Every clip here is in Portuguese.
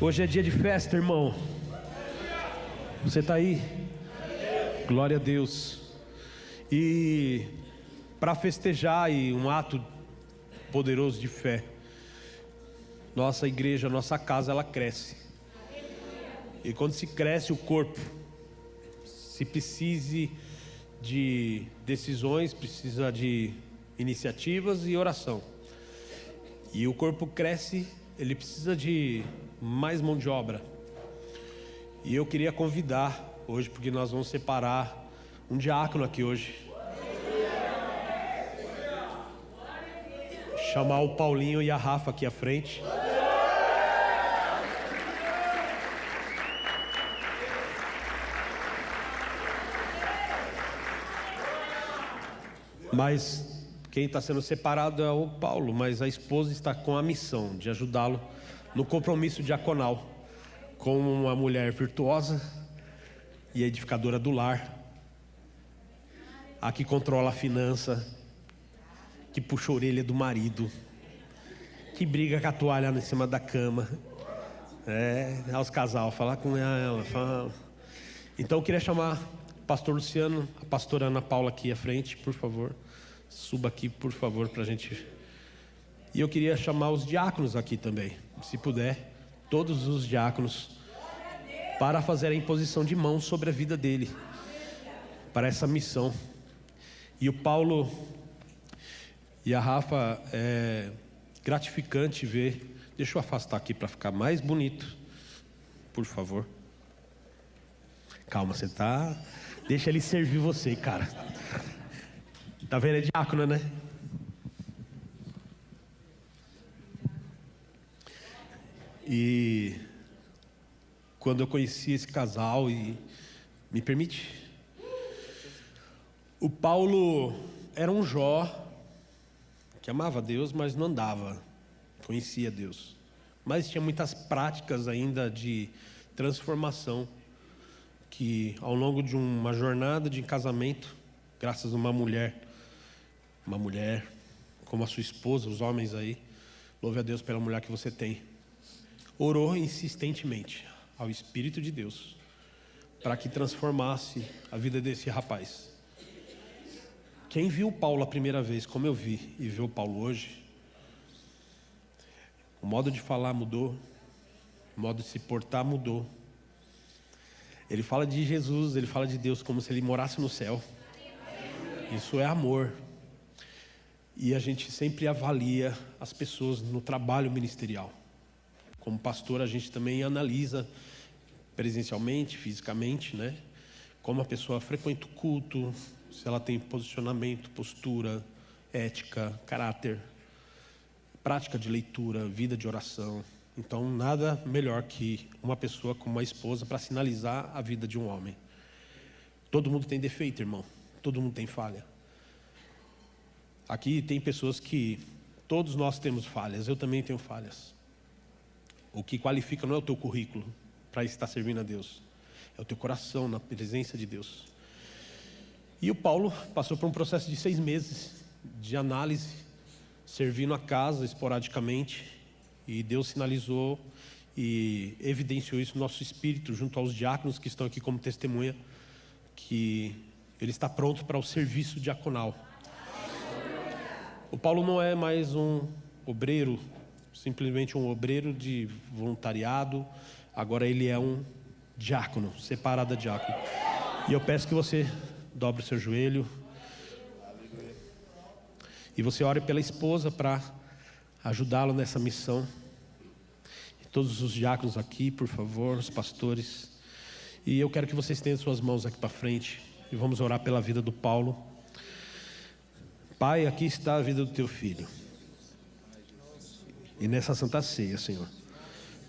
Hoje é dia de festa, irmão. Você está aí? Glória a Deus. E para festejar e um ato poderoso de fé, nossa igreja, nossa casa, ela cresce. E quando se cresce o corpo, se precise de decisões, precisa de iniciativas e oração. E o corpo cresce, ele precisa de mais mão de obra. E eu queria convidar hoje, porque nós vamos separar um diácono aqui hoje. Chamar o Paulinho e a Rafa aqui à frente. Mas quem está sendo separado é o Paulo, mas a esposa está com a missão de ajudá-lo no compromisso diaconal, como uma mulher virtuosa e edificadora do lar, a que controla a finança, que puxa a orelha do marido, que briga com a toalha em cima da cama, aos casal, falar com ela, fala. Então eu queria chamar o pastor Luciano, a pastora Ana Paula aqui à frente, por favor. Suba aqui, por favor, para a gente. E eu queria chamar os diáconos aqui também, se puder, todos os diáconos, para fazer a imposição de mãos sobre a vida dele, para essa missão. E o Paulo e a Rafa, é gratificante ver. Deixa eu afastar aqui para ficar mais bonito, por favor. Calma, você tá. Deixa ele servir você, cara. Tá vendo? É diácono, né? E quando eu conheci esse casal, e me permite, o Paulo era um Jó que amava Deus, mas não andava, conhecia Deus, mas tinha muitas práticas ainda de transformação, que ao longo de uma jornada de casamento, graças a uma mulher como a sua esposa, os homens aí, louve a Deus pela mulher que você tem, orou insistentemente ao Espírito de Deus para que transformasse a vida desse rapaz. Quem viu Paulo a primeira vez, como eu vi, e viu Paulo hoje, o modo de falar mudou, o modo de se portar mudou. Ele fala de Jesus, ele fala de Deus como se ele morasse no céu. Isso é amor. E a gente sempre avalia as pessoas no trabalho ministerial. Como pastor, a gente também analisa presencialmente, fisicamente, né? Como a pessoa frequenta o culto, se ela tem posicionamento, postura, ética, caráter, prática de leitura, vida de oração. Então, nada melhor que uma pessoa como uma esposa para sinalizar a vida de um homem. Todo mundo tem defeito, irmão. Todo mundo tem falha. Aqui tem pessoas que todos nós temos falhas. Eu também tenho falhas. O que qualifica não é o teu currículo para estar servindo a Deus, é o teu coração na presença de Deus. E o Paulo passou por um processo de 6 meses de análise, servindo a casa esporadicamente, e Deus sinalizou e evidenciou isso no nosso espírito, junto aos diáconos que estão aqui como testemunha, que ele está pronto para o serviço diaconal. O Paulo não é mais um obreiro, simplesmente um obreiro de voluntariado. Agora ele é um diácono, separado de diácono. E eu peço que você dobre o seu joelho e você ore pela esposa para ajudá-lo nessa missão. E todos os diáconos aqui, por favor, os pastores. E eu quero que você estenda suas mãos aqui para frente e vamos orar pela vida do Paulo. Pai, aqui está a vida do teu filho. E nessa Santa Ceia, Senhor,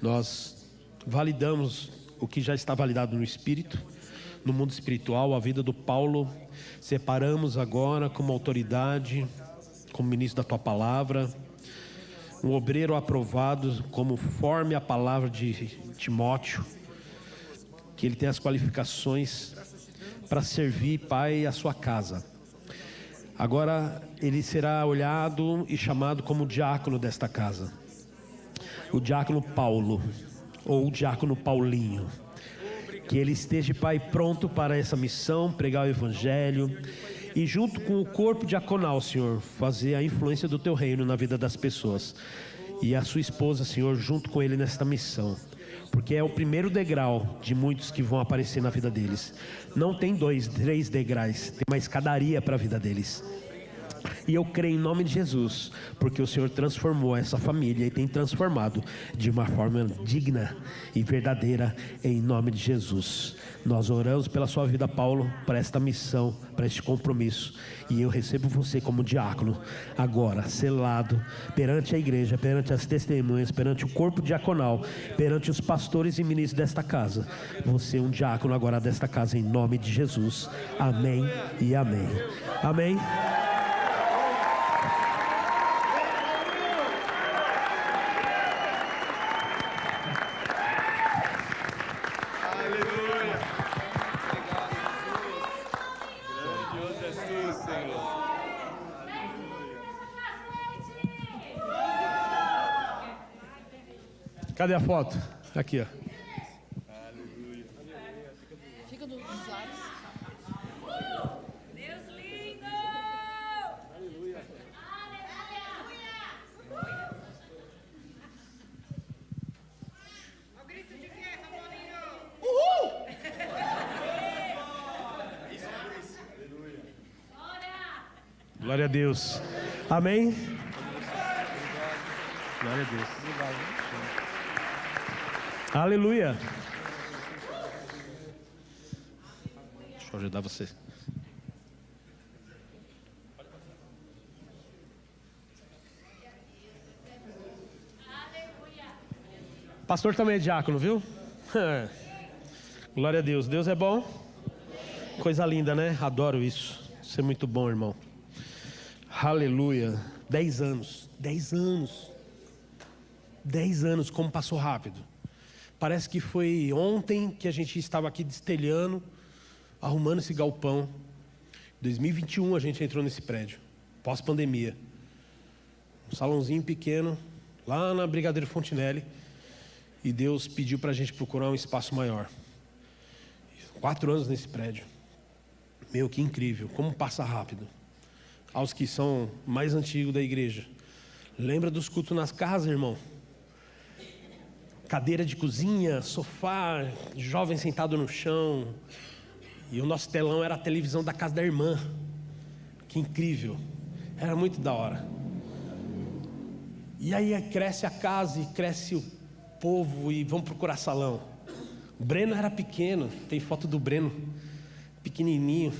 nós validamos o que já está validado no Espírito, no mundo espiritual, a vida do Paulo. Separamos agora como autoridade, como ministro da tua palavra, um obreiro aprovado, conforme a palavra de Timóteo, que ele tem as qualificações para servir, Pai, a sua casa. Agora ele será olhado e chamado como diácono desta casa. O diácono Paulo, ou o diácono Paulinho. Que ele esteja, Pai, pronto para essa missão, pregar o Evangelho e junto com o corpo diaconal, Senhor, fazer a influência do Teu reino na vida das pessoas. E a sua esposa, Senhor, junto com ele nesta missão. Porque é o primeiro degrau de muitos que vão aparecer na vida deles. Não tem 2, 3 degraus, tem uma escadaria para a vida deles. E eu creio em nome de Jesus, porque o Senhor transformou essa família e tem transformado de uma forma digna e verdadeira, em nome de Jesus. Nós oramos pela sua vida, Paulo, para esta missão, para este compromisso. E eu recebo você como diácono, agora, selado, perante a igreja, perante as testemunhas, perante o corpo diaconal, perante os pastores e ministros desta casa. Você é um diácono agora desta casa, em nome de Jesus. Amém e amém. Amém. Cadê a foto? Aqui, ó. Fica dos lados. Deus lindo! Aleluia! O grito de guerra, Paulinho! Uhul! Glória a Deus. Amém? Glória a Deus. Aleluia. Deixa eu ajudar você. Pastor também é diácono, viu? Glória a Deus. Deus é bom. Coisa linda, né? Adoro isso. Isso é muito bom, irmão. Aleluia. 10 anos. 10 anos. 10 anos, como passou rápido. Parece que foi ontem que a gente estava aqui destelhando, arrumando esse galpão. Em 2021 a gente entrou nesse prédio, pós-pandemia. Um salãozinho pequeno, lá na Brigadeiro Fontinelli. E Deus pediu para a gente procurar um espaço maior. 4 anos nesse prédio. Meu, que incrível, como passa rápido. Aos que são mais antigos da igreja. Lembra dos cultos nas casas, irmão? Cadeira de cozinha, sofá, jovem sentado no chão. E o nosso telão era a televisão da casa da irmã. Que incrível. Era muito da hora. E aí cresce a casa e cresce o povo e vão procurar salão. O Breno era pequeno, tem foto do Breno, pequenininho.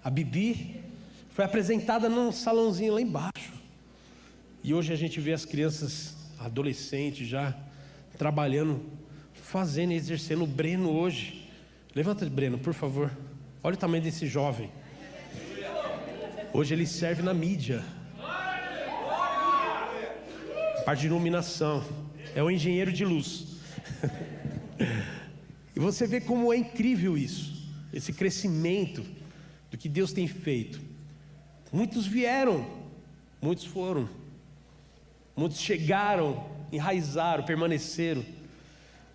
A Bibi foi apresentada num salãozinho lá embaixo. E hoje a gente vê as crianças, adolescentes já, trabalhando, fazendo e exercendo. O Breno hoje, levanta, Breno, por favor. Olha o tamanho desse jovem. Hoje ele serve na mídia, parte de iluminação. É o engenheiro de luz. E você vê como é incrível isso, esse crescimento do que Deus tem feito. Muitos vieram, muitos foram, muitos chegaram, enraizaram, permaneceram.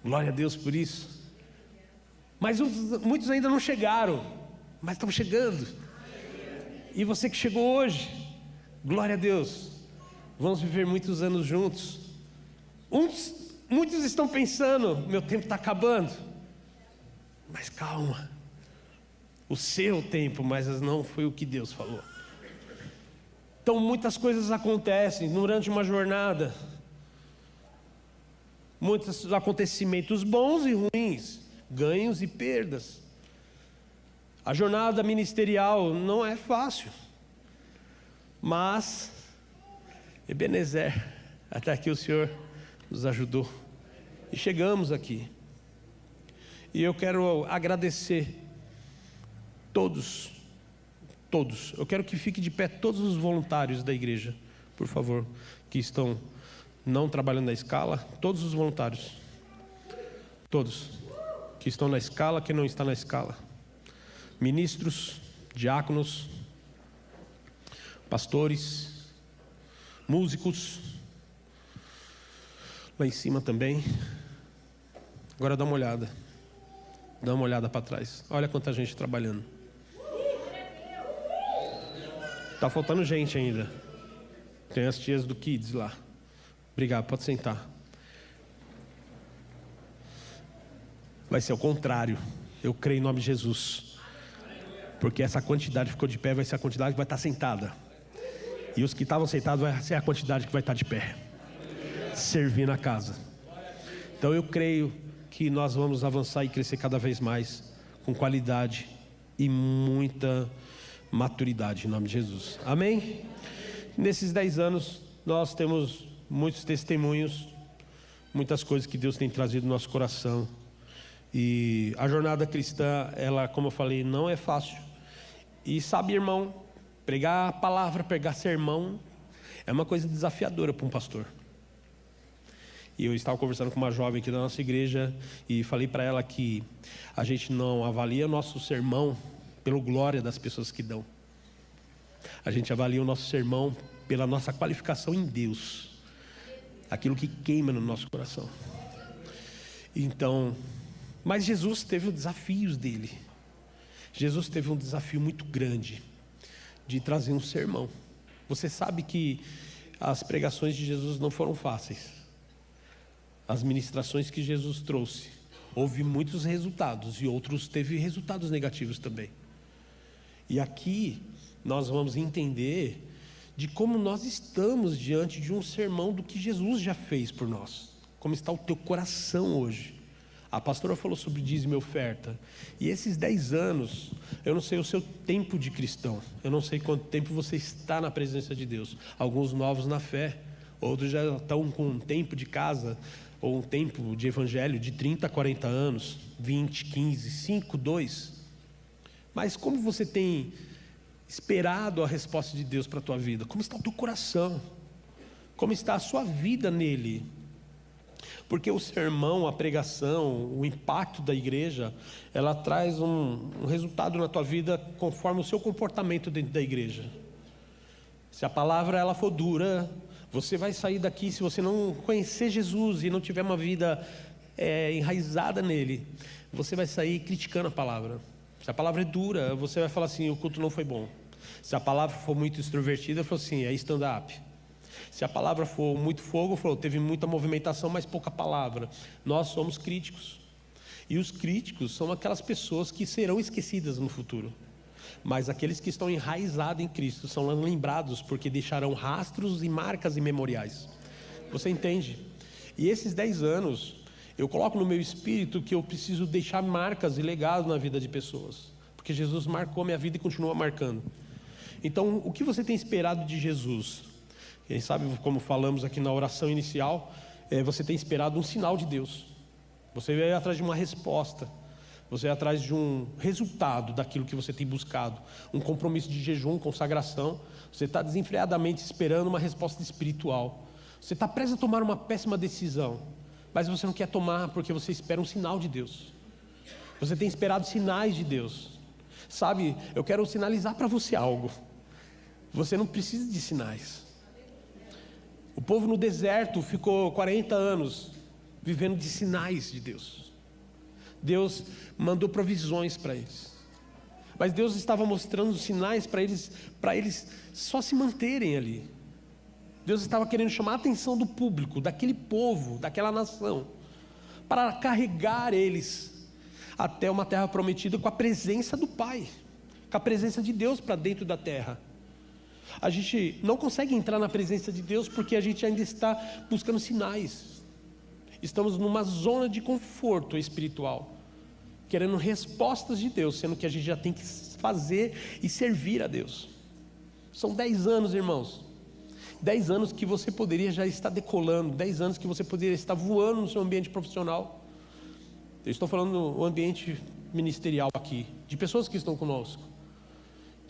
Glória a Deus por isso. Mas muitos ainda não chegaram, mas estão chegando. E você que chegou hoje, glória a Deus. Vamos viver muitos anos juntos. Muitos estão pensando, meu tempo está acabando. Mas calma. O seu tempo, mas não foi o que Deus falou. Então muitas coisas acontecem durante uma jornada. Muitos acontecimentos bons e ruins, ganhos e perdas. A jornada ministerial não é fácil. Mas Ebenezer, até aqui o Senhor nos ajudou. E chegamos aqui. E eu quero agradecer todos. Eu quero que fique de pé todos os voluntários da igreja, por favor, que estão não trabalhando na escala. Todos os voluntários. Todos. Que estão na escala, que não está na escala. Ministros, diáconos, pastores, músicos. Lá em cima também. Agora dá uma olhada. Dá uma olhada para trás. Olha quanta gente trabalhando. Tá faltando gente ainda. Tem as tias do Kids lá. Obrigado, pode sentar. Vai ser o contrário. Eu creio em nome de Jesus. Porque essa quantidade que ficou de pé vai ser a quantidade que vai estar sentada. E os que estavam sentados vai ser a quantidade que vai estar de pé. Servir na casa. Então eu creio que nós vamos avançar e crescer cada vez mais, com qualidade e muita maturidade, em nome de Jesus. Amém? Nesses 10 anos, nós temos muitos testemunhos, muitas coisas que Deus tem trazido no nosso coração. E a jornada cristã, ela, como eu falei, não é fácil. E sabe, irmão, pregar a palavra, pregar sermão, é uma coisa desafiadora para um pastor. E eu estava conversando com uma jovem aqui da nossa igreja e falei para ela que a gente não avalia o nosso sermão pela glória das pessoas que dão. A gente avalia o nosso sermão pela nossa qualificação em Deus, aquilo que queima no nosso coração. Então, mas Jesus teve os desafios dele. Jesus teve um desafio muito grande de trazer um sermão. Você sabe que as pregações de Jesus não foram fáceis. As ministrações que Jesus trouxe, houve muitos resultados e outros teve resultados negativos também. E aqui nós vamos entender de como nós estamos diante de um sermão do que Jesus já fez por nós. Como está o teu coração hoje? A pastora falou sobre dízimo e oferta. E esses 10 anos, eu não sei o seu tempo de cristão. Eu não sei quanto tempo você está na presença de Deus. Alguns novos na fé, outros já estão com um tempo de casa, ou um tempo de evangelho de 30 a 40 anos, 20, 15, 5, 2. Mas como você tem esperado a resposta de Deus para a tua vida? Como está o teu coração? Como está a sua vida nele? Porque o sermão, a pregação, o impacto da igreja, ela traz um resultado na tua vida conforme o seu comportamento dentro da igreja. Se a palavra ela for dura, você vai sair daqui, se você não conhecer Jesus e não tiver uma vida enraizada nele, você vai sair criticando a palavra. Se a palavra é dura, você vai falar assim, o culto não foi bom. Se a palavra for muito extrovertida, fala assim, é stand-up. Se a palavra for muito fogo, falou, teve muita movimentação, mas pouca palavra. Nós somos críticos. E os críticos são aquelas pessoas que serão esquecidas no futuro. Mas aqueles que estão enraizados em Cristo são lembrados porque deixarão rastros e marcas imemoriais. Você entende? E esses 10 anos, eu coloco no meu espírito que eu preciso deixar marcas e legados na vida de pessoas. Porque Jesus marcou minha vida e continua marcando. Então, o que você tem esperado de Jesus? Quem sabe, como falamos aqui na oração inicial, você tem esperado um sinal de Deus. Você vai atrás de uma resposta. Você vai atrás de um resultado daquilo que você tem buscado. Um compromisso de jejum, consagração. Você está desenfreadamente esperando uma resposta espiritual. Você está prestes a tomar uma péssima decisão, mas você não quer tomar porque você espera um sinal de Deus. Você tem esperado sinais de Deus. Sabe, eu quero sinalizar para você algo. Você não precisa de sinais. O povo no deserto ficou 40 anos vivendo de sinais de Deus. Deus mandou provisões para eles. Mas Deus estava mostrando sinais para eles só se manterem ali. Deus estava querendo chamar a atenção do público, daquele povo, daquela nação, para carregar eles até uma terra prometida com a presença do Pai, com a presença de Deus para dentro da terra. A gente não consegue entrar na presença de Deus porque a gente ainda está buscando sinais. Estamos numa zona de conforto espiritual, querendo respostas de Deus, sendo que a gente já tem que fazer e servir a Deus. São 10 anos, irmãos. 10 anos que você poderia já estar decolando, 10 anos que você poderia estar voando no seu ambiente profissional. Eu estou falando no ambiente ministerial aqui, de pessoas que estão conosco.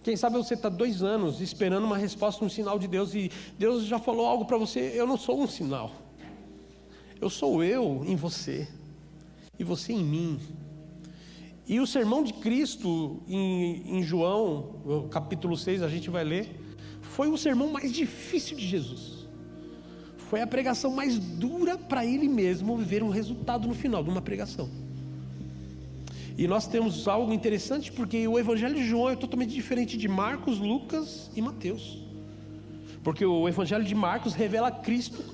Quem sabe você está 2 anos esperando uma resposta, um sinal de Deus, e Deus já falou algo para você. Eu não sou um sinal. Eu sou eu em você, e você em mim. E o sermão de Cristo em João, capítulo 6, a gente vai ler, foi o sermão mais difícil de Jesus. Foi a pregação mais dura para ele mesmo ver um resultado no final de uma pregação. E nós temos algo interessante, porque o Evangelho de João é totalmente diferente de Marcos, Lucas e Mateus. Porque o Evangelho de Marcos revela Cristo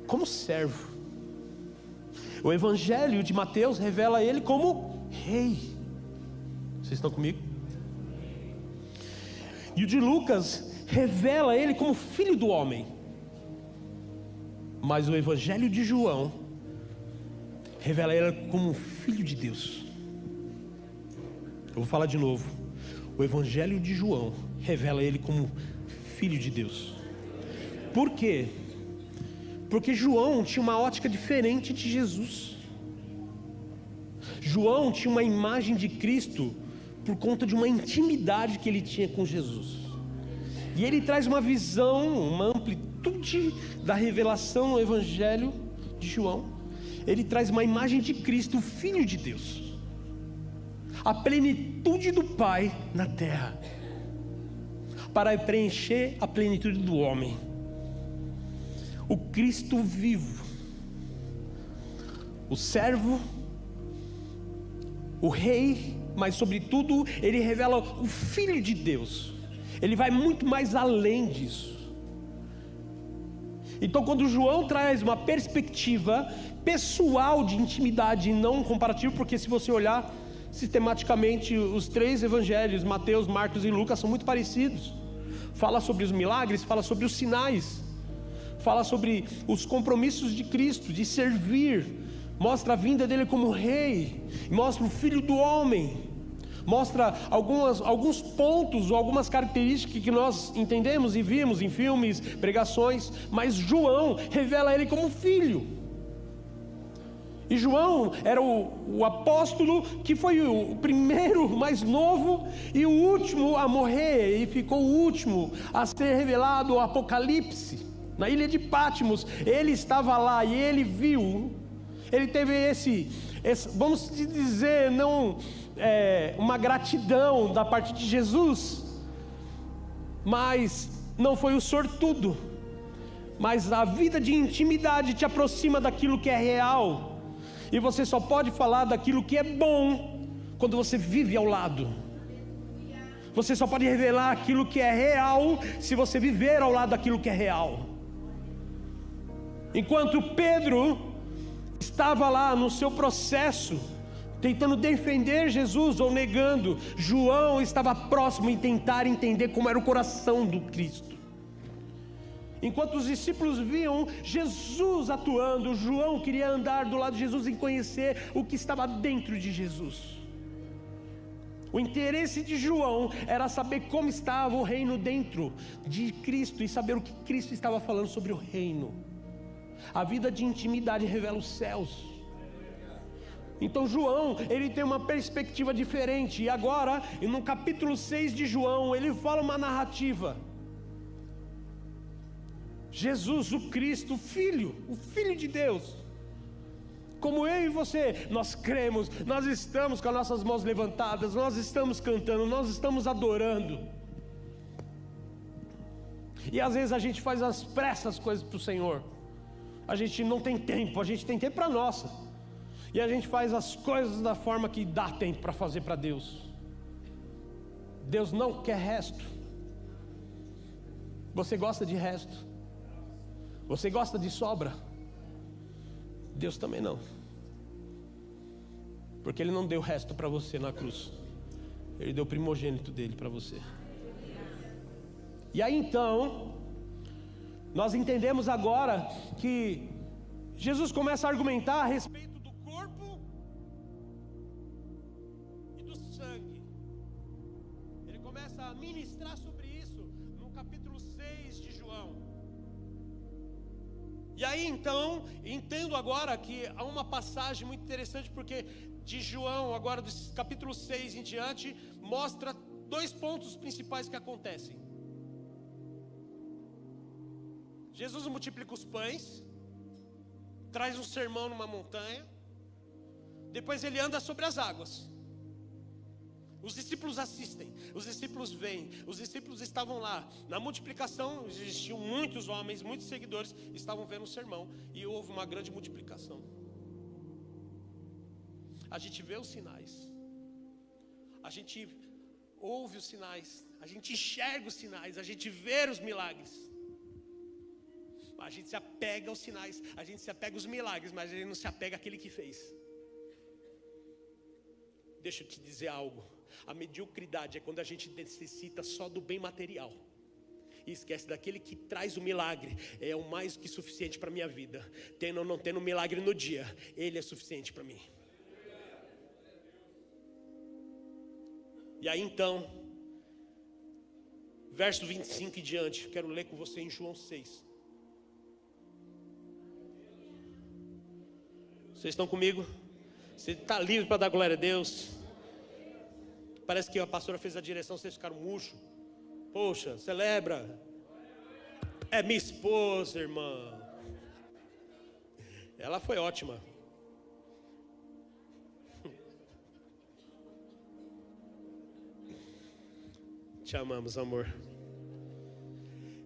como servo. O Evangelho de Mateus revela ele como rei. Vocês estão comigo? E o de Lucas revela ele como filho do homem. Mas o Evangelho de João revela ele como filho de Deus. Eu vou falar de novo. O Evangelho de João revela ele como filho de Deus. Por quê? Porque João tinha uma ótica diferente de Jesus. João tinha uma imagem de Cristo por conta de uma intimidade que ele tinha com Jesus. E ele traz uma visão, uma amplitude da revelação no Evangelho de João. Ele traz uma imagem de Cristo, o Filho de Deus, a plenitude do Pai na terra, para preencher a plenitude do homem. O Cristo vivo, o servo, o rei, mas sobretudo ele revela o Filho de Deus. Ele vai muito mais além disso. Então, quando João traz uma perspectiva pessoal de intimidade e não comparativo, porque se você olhar sistematicamente os três evangelhos, Mateus, Marcos e Lucas, são muito parecidos. Fala sobre os milagres, fala sobre os sinais, fala sobre os compromissos de Cristo, de servir, mostra a vinda dele como rei, mostra o Filho do homem, mostra alguns pontos ou algumas características que nós entendemos e vimos em filmes, pregações, mas João revela ele como filho. E João era o apóstolo que foi o primeiro, mais novo, e o último a morrer, e ficou o último a ser revelado o Apocalipse, na ilha de Patmos. Ele estava lá e ele viu, ele teve esse vamos dizer, não uma gratidão da parte de Jesus, mas não foi o sortudo. Mas a vida de intimidade te aproxima daquilo que é real. E você só pode falar daquilo que é bom quando você vive ao lado. Você só pode revelar aquilo que é real se você viver ao lado daquilo que é real. Enquanto Pedro estava lá no seu processo, tentando defender Jesus ou negando, João estava próximo em tentar entender como era o coração do Cristo. Enquanto os discípulos viam Jesus atuando, João queria andar do lado de Jesus e conhecer o que estava dentro de Jesus. O interesse de João era saber como estava o reino dentro de Cristo e saber o que Cristo estava falando sobre o reino. A vida de intimidade revela os céus. Então João, ele tem uma perspectiva diferente. E agora, no capítulo 6 de João, ele fala uma narrativa. Jesus, o Cristo, o Filho de Deus, como eu e você, nós cremos, nós estamos com as nossas mãos levantadas, nós estamos cantando, nós estamos adorando. E às vezes a gente faz às pressas coisas para o Senhor. A gente não tem tempo, a gente tem tempo para nossa. E a gente faz as coisas da forma que dá tempo para fazer para Deus. Deus não quer resto. Você gosta de resto? Você gosta de sobra? Deus também não. Porque Ele não deu resto para você na cruz. Ele deu o primogênito dele para você. E aí então, nós entendemos agora que Jesus começa a argumentar a respeito do corpo e do sangue. Ele começa a ministrar sobre isso no capítulo 6 de João. E aí então, entendo agora que há uma passagem muito interessante, porque de João, agora do capítulo 6 em diante, mostra dois pontos principais que acontecem. Jesus multiplica os pães, traz um sermão numa montanha, depois ele anda sobre as águas. Os discípulos assistem, os discípulos veem, os discípulos estavam lá. Na multiplicação existiam muitos homens, muitos seguidores, estavam vendo o sermão e houve uma grande multiplicação. A gente vê os sinais, a gente ouve os sinais, a gente enxerga os sinais, a gente vê os milagres. A gente se apega aos sinais, a gente se apega aos milagres, mas a gente não se apega àquele que fez. Deixa eu te dizer algo. A mediocridade é quando a gente necessita só do bem material e esquece daquele que traz o milagre. É o mais que suficiente para a minha vida. Tendo ou não tendo milagre no dia, Ele é suficiente para mim. E aí então, verso 25 em diante, quero ler com você em João 6. Vocês estão comigo? Você está livre para dar glória a Deus? Parece que a pastora fez a direção, vocês ficaram murchos. Poxa, celebra. É minha esposa, irmã. Ela foi ótima. Te amamos, amor.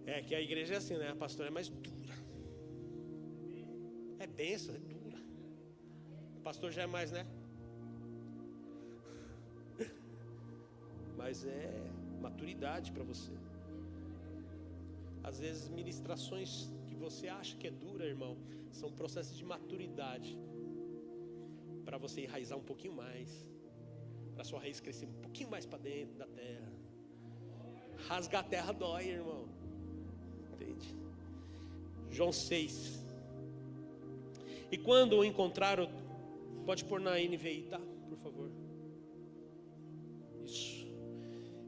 É que a igreja é assim, né? A pastora é mais dura. É bênção, é dura. O pastor já é mais, né? Mas é maturidade para você. Às vezes ministrações que você acha que é dura, irmão, são processos de maturidade para você enraizar um pouquinho mais, para sua raiz crescer um pouquinho mais para dentro da terra. Rasgar a terra dói, irmão. Entende? João 6. E quando o encontraram, pode pôr na NVI, tá? Por favor. Isso.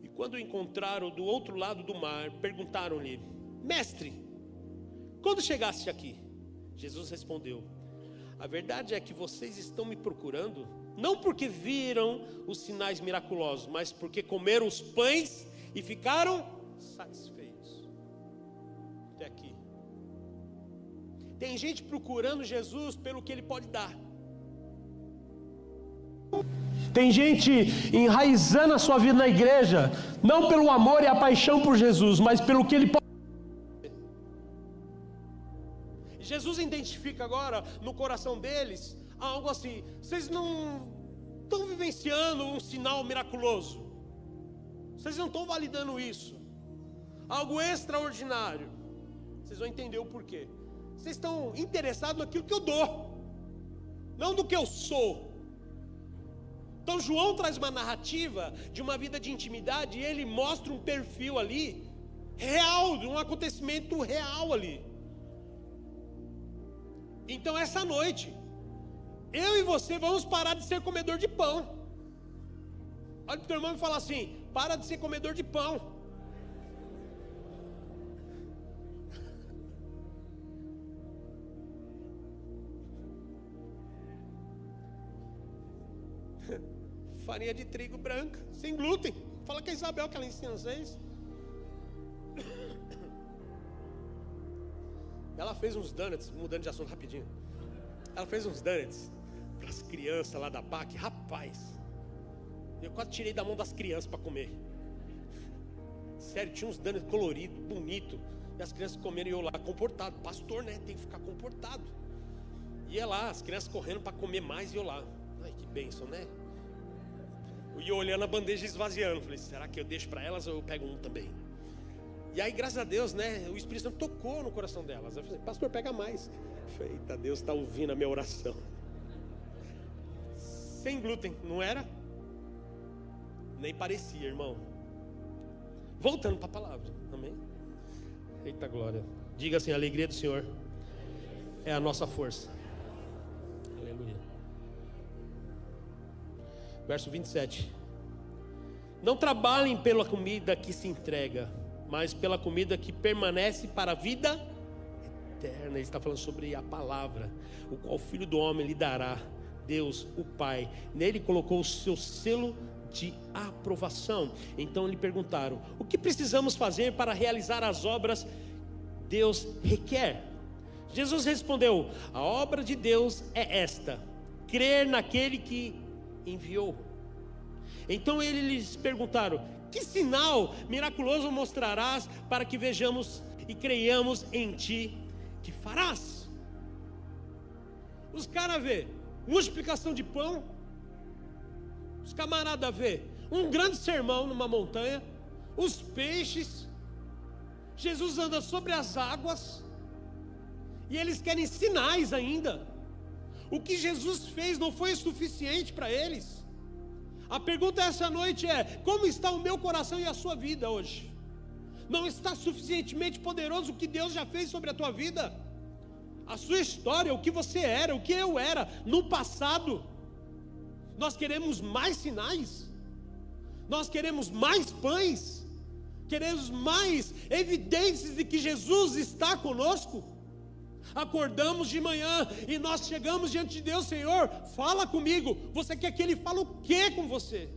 E quando o encontraram do outro lado do mar, perguntaram-lhe: Mestre, quando chegaste aqui? Jesus respondeu: a verdade é que vocês estão me procurando, não porque viram os sinais miraculosos, mas porque comeram os pães e ficaram satisfeitos. Até aqui. Tem gente procurando Jesus pelo que Ele pode dar. Tem gente enraizando a sua vida na igreja, não pelo amor e a paixão por Jesus, mas pelo que Ele pode. Jesus identifica agora no coração deles algo assim: vocês não estão vivenciando um sinal miraculoso, vocês não estão validando isso, algo extraordinário. Vocês vão entender o porquê. Vocês estão interessados naquilo que eu dou, não do que eu sou. Então João traz uma narrativa de uma vida de intimidade, e ele mostra um perfil ali real, de um acontecimento real ali. Então essa noite, eu e você vamos parar de ser comedor de pão. Olha para o teu irmão e fala assim: para de ser comedor de pão. Farinha de trigo branca, sem glúten. Fala com a Isabel que ela ensina vocês. Ela fez uns donuts, mudando de assunto rapidinho. Ela fez uns donuts para as crianças lá da PAC. Rapaz, eu quase tirei da mão das crianças para comer. Sério, tinha uns donuts coloridos, bonito. E as crianças comendo e eu lá, comportado. Pastor, né? Tem que ficar comportado. E é lá, as crianças correndo para comer mais e eu lá. Ai, que bênção, né? E eu olhando a bandeja esvaziando. Falei: será que eu deixo para elas ou eu pego um também? E aí, graças a Deus, né, o Espírito Santo tocou no coração delas. Eu falei: pastor, pega mais. Eu falei: eita, Deus está ouvindo a minha oração. Sem glúten, não era? Nem parecia, irmão. Voltando para a palavra, amém? Eita glória. Diga assim: a alegria do Senhor é a nossa força. Aleluia. Verso 27. Não trabalhem pela comida que se entrega, mas pela comida que permanece para a vida eterna. Ele está falando sobre a palavra, o qual o Filho do Homem lhe dará. Deus, o Pai, nele colocou o seu selo de aprovação. Então lhe perguntaram: o que precisamos fazer para realizar as obras Deus requer? Jesus respondeu: a obra de Deus é esta: crer naquele que enviou. Então eles lhes perguntaram: que sinal miraculoso mostrarás para que vejamos e creiamos em ti que farás? Os caras vê multiplicação de pão, os camaradas vê um grande sermão numa montanha, os peixes, Jesus anda sobre as águas, e eles querem sinais ainda. O que Jesus fez não foi suficiente para eles. A pergunta essa noite é: como está o meu coração e a sua vida hoje? Não está suficientemente poderoso o que Deus já fez sobre a tua vida? A sua história, o que você era, o que eu era no passado? Nós queremos mais sinais? Nós queremos mais pães? Queremos mais evidências de que Jesus está conosco? Acordamos de manhã e nós chegamos diante de Deus: Senhor, fala comigo. Você quer que Ele fale o que com você?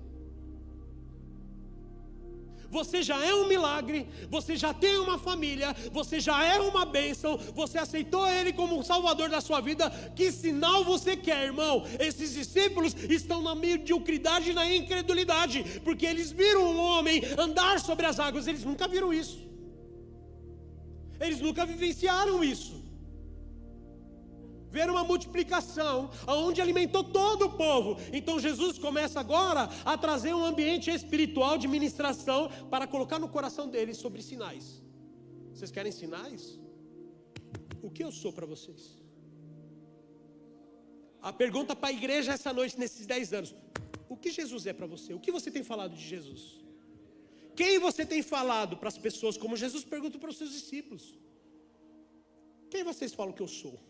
Você já é um milagre, você já tem uma família, você já é uma bênção, você aceitou Ele como o Salvador da sua vida. Que sinal você quer, irmão? Esses discípulos estão na mediocridade e na incredulidade, porque eles viram um homem andar sobre as águas, eles nunca viram isso, eles nunca vivenciaram isso. Ver uma multiplicação onde alimentou todo o povo. Então Jesus começa agora a trazer um ambiente espiritual de ministração para colocar no coração deles sobre sinais. Vocês querem sinais? O que eu sou para vocês? A pergunta para a igreja essa noite, nesses 10 anos: o que Jesus é para você? O que você tem falado de Jesus? Quem você tem falado para as pessoas, como Jesus pergunta para os seus discípulos? Quem vocês falam que eu sou?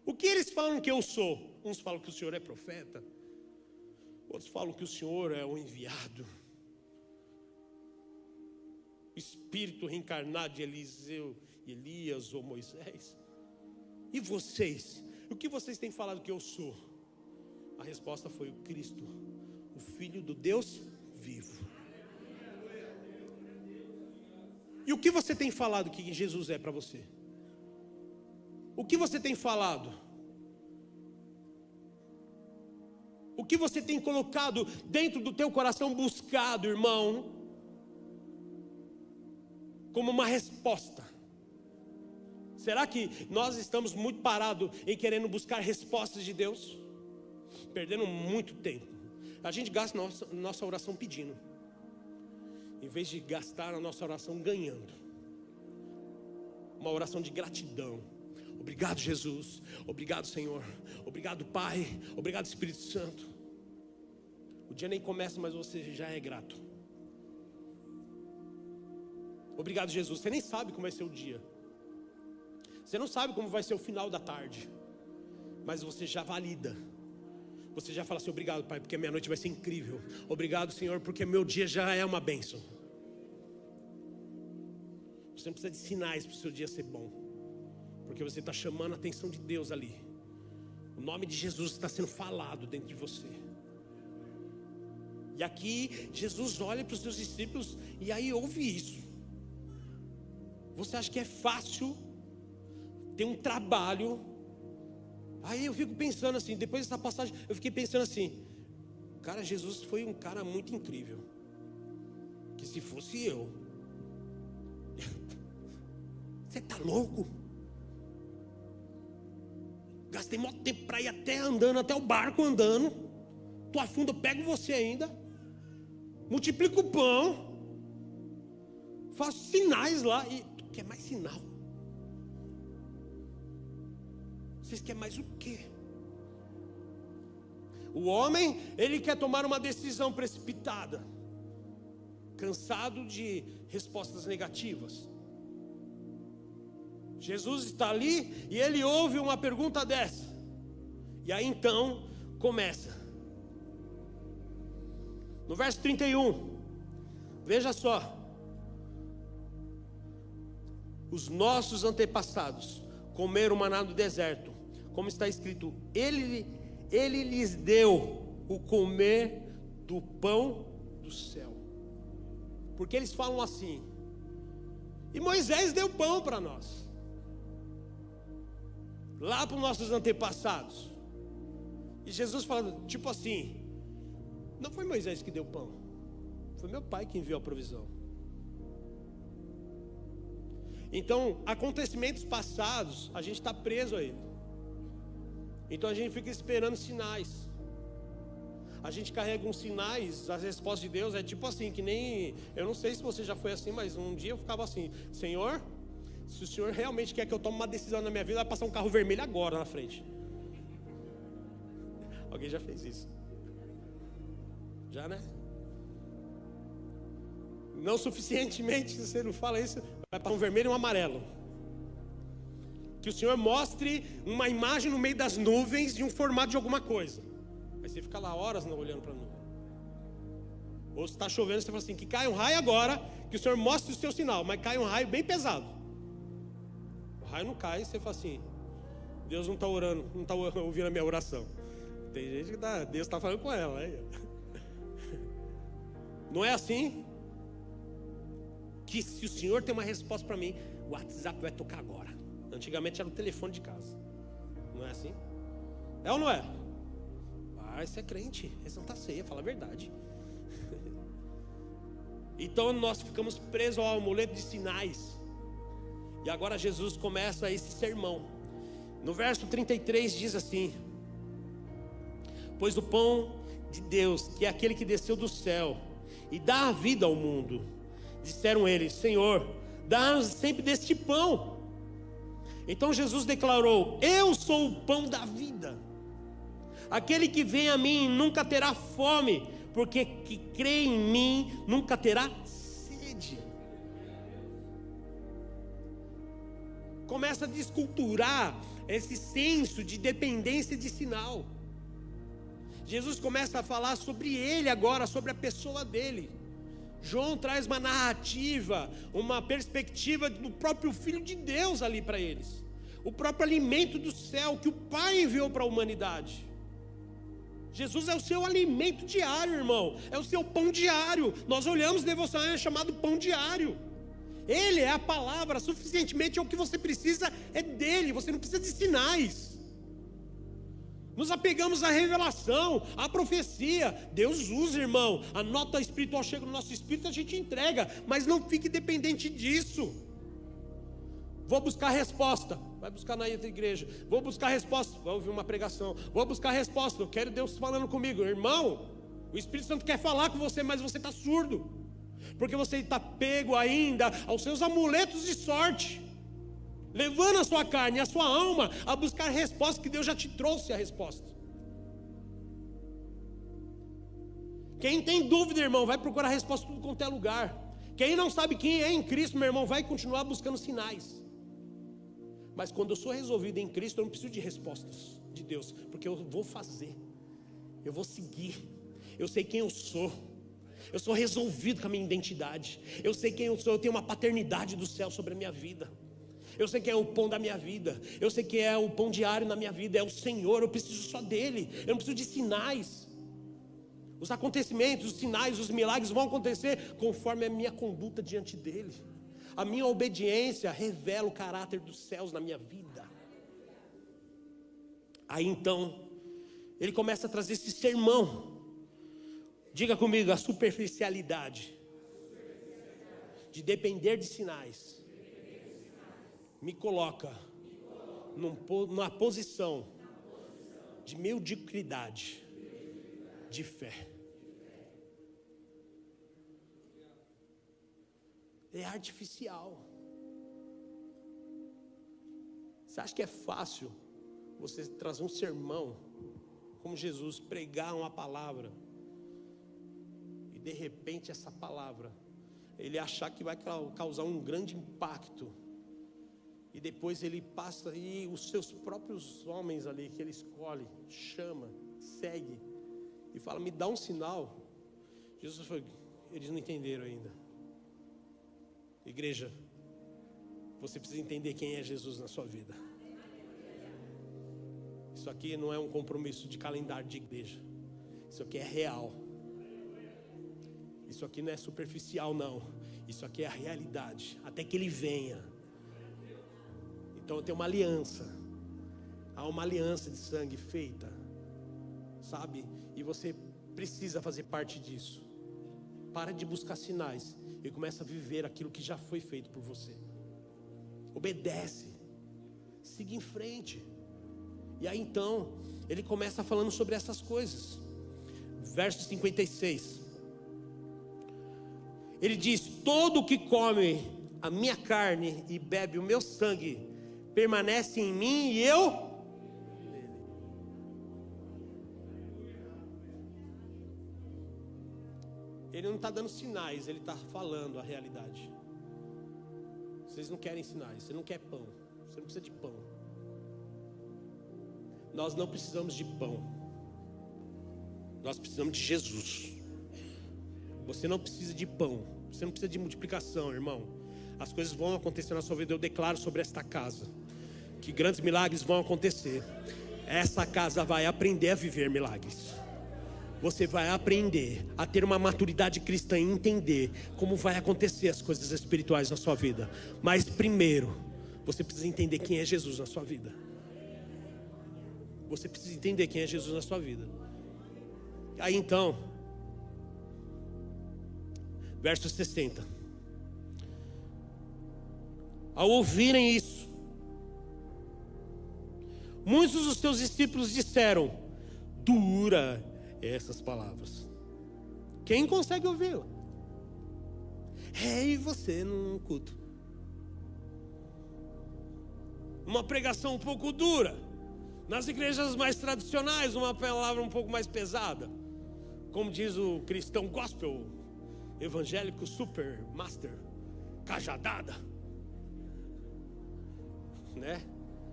O que eles falam que eu sou? Uns falam que o Senhor é profeta, outros falam que o Senhor é o enviado, Espírito reencarnado de Eliseu, Elias ou Moisés. E vocês? O que vocês têm falado que eu sou? A resposta foi: o Cristo, o Filho do Deus vivo. E o que você tem falado que Jesus é para você? O que você tem falado? O que você tem colocado dentro do teu coração, buscado, irmão, como uma resposta? Será que nós estamos muito parados em querendo buscar respostas de Deus? Perdendo muito tempo. A gente gasta nossa oração pedindo, em vez de gastar a nossa oração ganhando. Uma oração de gratidão. Obrigado, Jesus. Obrigado, Senhor. Obrigado, Pai. Obrigado, Espírito Santo. O dia nem começa, mas você já é grato. Obrigado, Jesus. Você nem sabe como vai ser o dia. Você não sabe como vai ser o final da tarde, mas você já valida. Você já fala assim: obrigado, Pai, porque a minha noite vai ser incrível. Obrigado, Senhor, porque meu dia já é uma bênção. Você não precisa de sinais para o seu dia ser bom, porque você está chamando a atenção de Deus ali. O nome de Jesus está sendo falado dentro de você. E aqui Jesus olha para os seus discípulos e aí ouve isso. Você acha que é fácil ter um trabalho? Aí eu fico pensando assim, depois dessa passagem, eu fiquei pensando assim: cara, Jesus foi um cara muito incrível, que se fosse eu, você está louco? Gastei muito tempo para ir até andando, até o barco andando. Tu afunda, eu pego você ainda, multiplico o pão, faço sinais lá. E tu quer mais sinal? Vocês querem mais o quê? O homem, ele quer tomar uma decisão precipitada, cansado de respostas negativas. Jesus está ali e ele ouve uma pergunta dessa. E aí então começa. No verso 31, veja só. Os nossos antepassados comeram maná no deserto, como está escrito: Ele lhes deu o comer do pão do céu. Porque eles falam assim: e Moisés deu pão para nós, lá para os nossos antepassados. E Jesus fala tipo assim: Não foi Moisés que deu pão, foi meu pai que enviou a provisão. Então, acontecimentos passados, a gente está preso a ele. Então a gente fica esperando sinais. A gente carrega uns sinais, as respostas de Deus é tipo assim, que nem, eu não sei se você já foi assim, mas um dia eu ficava assim: Senhor, se o Senhor realmente quer que eu tome uma decisão na minha vida, vai passar um carro vermelho agora na frente. Alguém já fez isso? Já, né? Não suficientemente, se você não fala isso, vai passar um vermelho e um amarelo. Que o Senhor mostre uma imagem no meio das nuvens de um formato de alguma coisa. Aí você fica lá horas não olhando para a nuvem. Ou se está chovendo, você fala assim: que cai um raio agora, que o Senhor mostre o seu sinal. Mas cai um raio bem pesado. O raio não cai, você fala assim: Deus não está orando, não está ouvindo a minha oração. Tem gente que Deus está falando com ela. Aí. Não é assim? Que se o Senhor tem uma resposta para mim, o WhatsApp vai tocar agora. Antigamente era o telefone de casa. Não é assim? É ou não é? Esse é crente, esse não está ceia, fala a verdade. Então nós ficamos presos ao amuleto de sinais. E agora Jesus começa esse sermão. No verso 33 diz assim: pois o pão de Deus, que é aquele que desceu do céu e dá a vida ao mundo, disseram eles: Senhor, dá-nos sempre deste pão. Então Jesus declarou: eu sou o pão da vida. Aquele que vem a mim nunca terá fome, porque que crê em mim nunca terá sede. Começa a desculturar esse senso de dependência de sinal. Jesus começa a falar sobre ele agora, sobre a pessoa dele. João traz uma narrativa, uma perspectiva do próprio Filho de Deus ali para eles. O próprio alimento do céu que o Pai enviou para a humanidade. Jesus é o seu alimento diário, irmão. É o seu pão diário. Nós olhamos devocional, é chamado pão diário. Ele é a palavra, suficientemente é o que você precisa, é dele. Você não precisa de sinais. Nos apegamos à revelação, à profecia. Deus usa, irmão. A nota espiritual chega no nosso espírito, a gente entrega. Mas não fique dependente disso. Vou buscar resposta. Vai buscar na igreja. Vou buscar resposta. Vai ouvir uma pregação. Vou buscar resposta. Eu quero Deus falando comigo. Irmão, o Espírito Santo quer falar com você, mas você está surdo. Porque você está pego ainda aos seus amuletos de sorte, levando a sua carne e a sua alma a buscar resposta, que Deus já te trouxe a resposta. Quem tem dúvida, irmão, vai procurar resposta em tudo quanto é lugar. Quem não sabe quem é em Cristo, meu irmão, vai continuar buscando sinais. Mas quando eu sou resolvido em Cristo, eu não preciso de respostas de Deus, porque eu vou fazer, eu vou seguir. Eu sei quem eu sou. Eu sou resolvido com a minha identidade. Eu sei quem eu sou. Eu tenho uma paternidade do céu sobre a minha vida. Eu sei quem é o pão da minha vida. Eu sei quem é o pão diário na minha vida. É o Senhor. Eu preciso só dele. Eu não preciso de sinais. Os acontecimentos, os sinais, os milagres vão acontecer conforme a minha conduta diante dele. A minha obediência revela o caráter dos céus na minha vida. Aí então ele começa a trazer esse sermão. Diga comigo: a superficialidade de depender de sinais me coloca numa posição de mediocridade de fé. É artificial. Você acha que é fácil você trazer um sermão como Jesus, pregar uma palavra, e de repente essa palavra ele achar que vai causar um grande impacto, e depois ele passa e os seus próprios homens ali que ele escolhe, chama, segue e fala: me dá um sinal. Jesus falou: eles não entenderam ainda. Igreja, você precisa entender quem é Jesus na sua vida. Isso aqui não é um compromisso de calendário de igreja. Isso aqui é real. Isso aqui não é superficial, não. Isso aqui é a realidade, até que ele venha. Então tem uma aliança. Há uma aliança de sangue feita, sabe? E você precisa fazer parte disso. Para de buscar sinais e começa a viver aquilo que já foi feito por você. Obedece, siga em frente. E aí então, ele começa falando sobre essas coisas. Verso 56. Ele diz: todo que come a minha carne e bebe o meu sangue permanece em mim e eu nele. Ele não está dando sinais, ele está falando a realidade. Vocês não querem sinais, você não quer pão, você não precisa de pão. Nós não precisamos de pão, nós precisamos de Jesus. Você não precisa de pão, você não precisa de multiplicação, irmão. As coisas vão acontecer na sua vida. Eu declaro sobre esta casa que grandes milagres vão acontecer. Essa casa vai aprender a viver milagres. Você vai aprender a ter uma maturidade cristã e entender como vai acontecer as coisas espirituais na sua vida. Mas primeiro, você precisa entender quem é Jesus na sua vida. Você precisa entender quem é Jesus na sua vida. Aí então, verso 60. Ao ouvirem isso, muitos dos seus discípulos disseram: dura essas palavras. Quem consegue ouvi-la? E você num culto, uma pregação um pouco dura, nas igrejas mais tradicionais, uma palavra um pouco mais pesada, como diz o cristão gospel, evangélico super master, cajadada, né?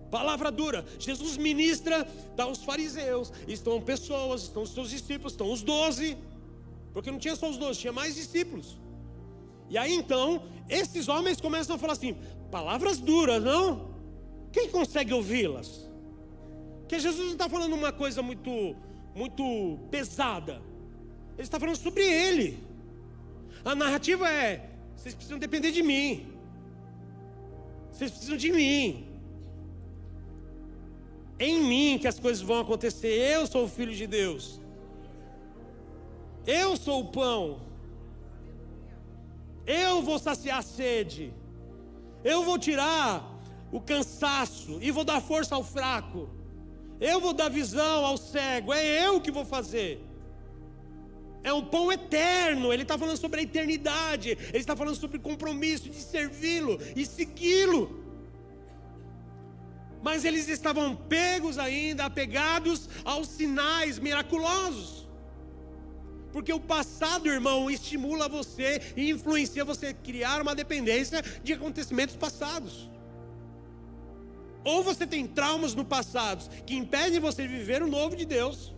Palavra dura. Jesus ministra, dá os fariseus, estão pessoas, estão os seus discípulos, estão os 12, porque não tinha só os 12, tinha mais discípulos. E aí então, esses homens começam a falar assim: palavras duras, não? Quem consegue ouvi-las? Porque Jesus não está falando uma coisa muito pesada. Ele está falando sobre Ele. A narrativa é: vocês precisam depender de mim, vocês precisam de mim. Em mim que as coisas vão acontecer. Eu sou o Filho de Deus, eu sou o pão, eu vou saciar a sede, eu vou tirar o cansaço e vou dar força ao fraco, eu vou dar visão ao cego, é eu que vou fazer. É um pão eterno. Ele está falando sobre a eternidade, ele está falando sobre o compromisso de servi-lo e segui-lo. Mas eles estavam pegos ainda, apegados aos sinais miraculosos. Porque o passado, irmão, estimula você e influencia você a criar uma dependência de acontecimentos passados. Ou você tem traumas no passado que impedem você de viver o novo de Deus,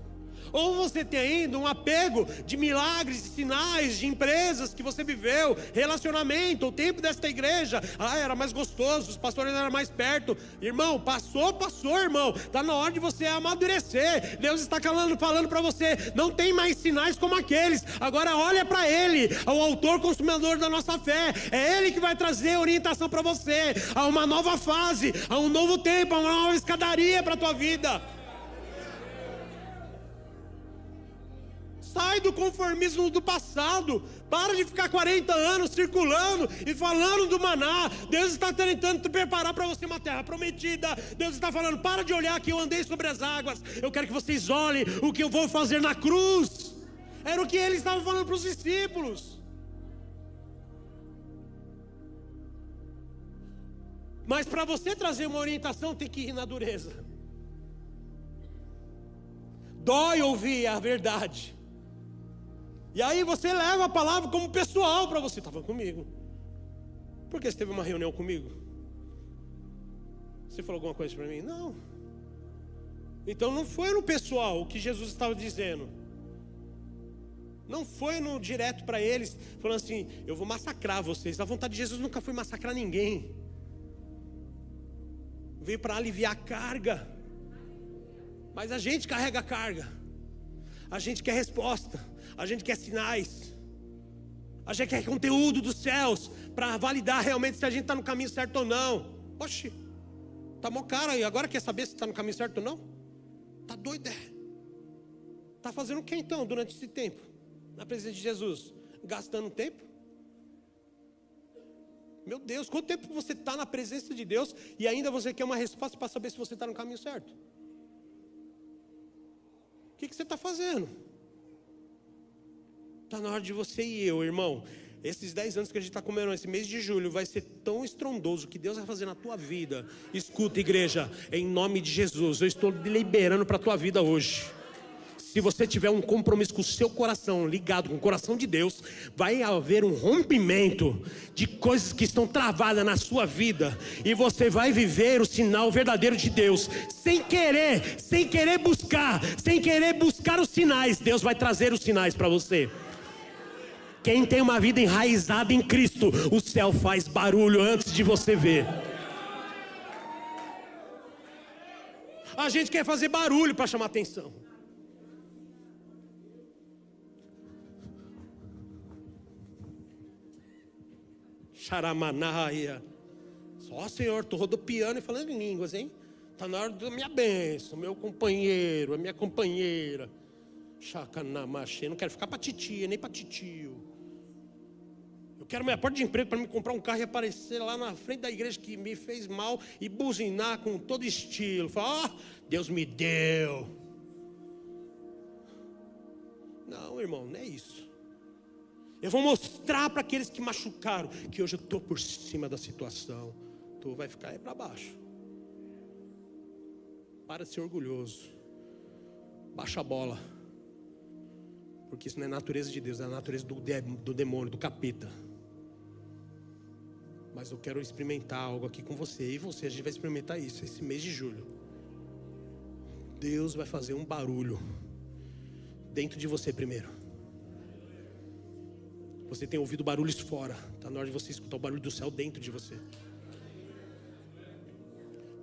ou você tem ainda um apego de milagres, de sinais, de empresas que você viveu, relacionamento, o tempo desta igreja, era mais gostoso, os pastores eram mais perto. Irmão, passou, irmão, está na hora de você amadurecer. Deus está falando para você: não tem mais sinais como aqueles, agora olha para Ele, ao autor consumador da nossa fé. É Ele que vai trazer orientação para você, a uma nova fase, a um novo tempo, a uma nova escadaria para a tua vida. Sai do conformismo do passado. Para de ficar 40 anos circulando e falando do maná. Deus está tentando te preparar para você uma terra prometida. Deus está falando: para de olhar que eu andei sobre as águas. Eu quero que vocês olhem o que eu vou fazer na cruz. Era o que ele estava falando para os discípulos. Mas para você trazer uma orientação, tem que ir na dureza. Dói ouvir a verdade. E aí você leva a palavra como pessoal para você. Estava comigo. Por que você teve uma reunião comigo? Você falou alguma coisa para mim? Não. Então não foi no pessoal o que Jesus estava dizendo. Não foi no direto para eles, falando assim: eu vou massacrar vocês. A vontade de Jesus nunca foi massacrar ninguém. Veio para aliviar a carga. Mas a gente carrega a carga. A gente quer resposta. A gente quer sinais. A gente quer conteúdo dos céus para validar realmente se a gente está no caminho certo ou não. Oxi, tá mó cara e agora quer saber se está no caminho certo ou não? Tá doido, é? Está fazendo o que então durante esse tempo? Na presença de Jesus? Gastando tempo? Meu Deus, quanto tempo você está na presença de Deus e ainda você quer uma resposta para saber se você está no caminho certo? O que você está fazendo? Está na hora de você e eu, irmão. Esses 10 anos que a gente está comemorando, esse mês de julho, vai ser tão estrondoso que Deus vai fazer na tua vida. Escuta, igreja, em nome de Jesus, eu estou liberando para a tua vida hoje. Se você tiver um compromisso com o seu coração ligado com o coração de Deus, vai haver um rompimento de coisas que estão travadas na sua vida, e você vai viver o sinal verdadeiro de Deus, sem querer buscar os sinais. Deus vai trazer os sinais para você. Quem tem uma vida enraizada em Cristo, o céu faz barulho antes de você ver. A gente quer fazer barulho para chamar atenção. Charamanaia. Só, Senhor, estou rodopiando e falando em línguas, hein? Está na hora da minha bênção, meu companheiro, a minha companheira. Chacanamaxê, não quero ficar para titia, nem para titio. Eu quero minha porta de emprego para me comprar um carro e aparecer lá na frente da igreja que me fez mal e buzinar com todo estilo. Falar, Deus me deu. Não, irmão, não é isso. Eu vou mostrar para aqueles que machucaram que hoje eu estou por cima da situação. Tu vai ficar aí para baixo. Para de ser orgulhoso. Baixa a bola. Porque isso não é natureza de Deus, é a natureza do demônio, do capeta. Mas eu quero experimentar algo aqui com você. E você, a gente vai experimentar isso esse mês de julho. Deus vai fazer um barulho dentro de você primeiro. Você tem ouvido barulhos fora. Está na hora de você escutar o barulho do céu dentro de você.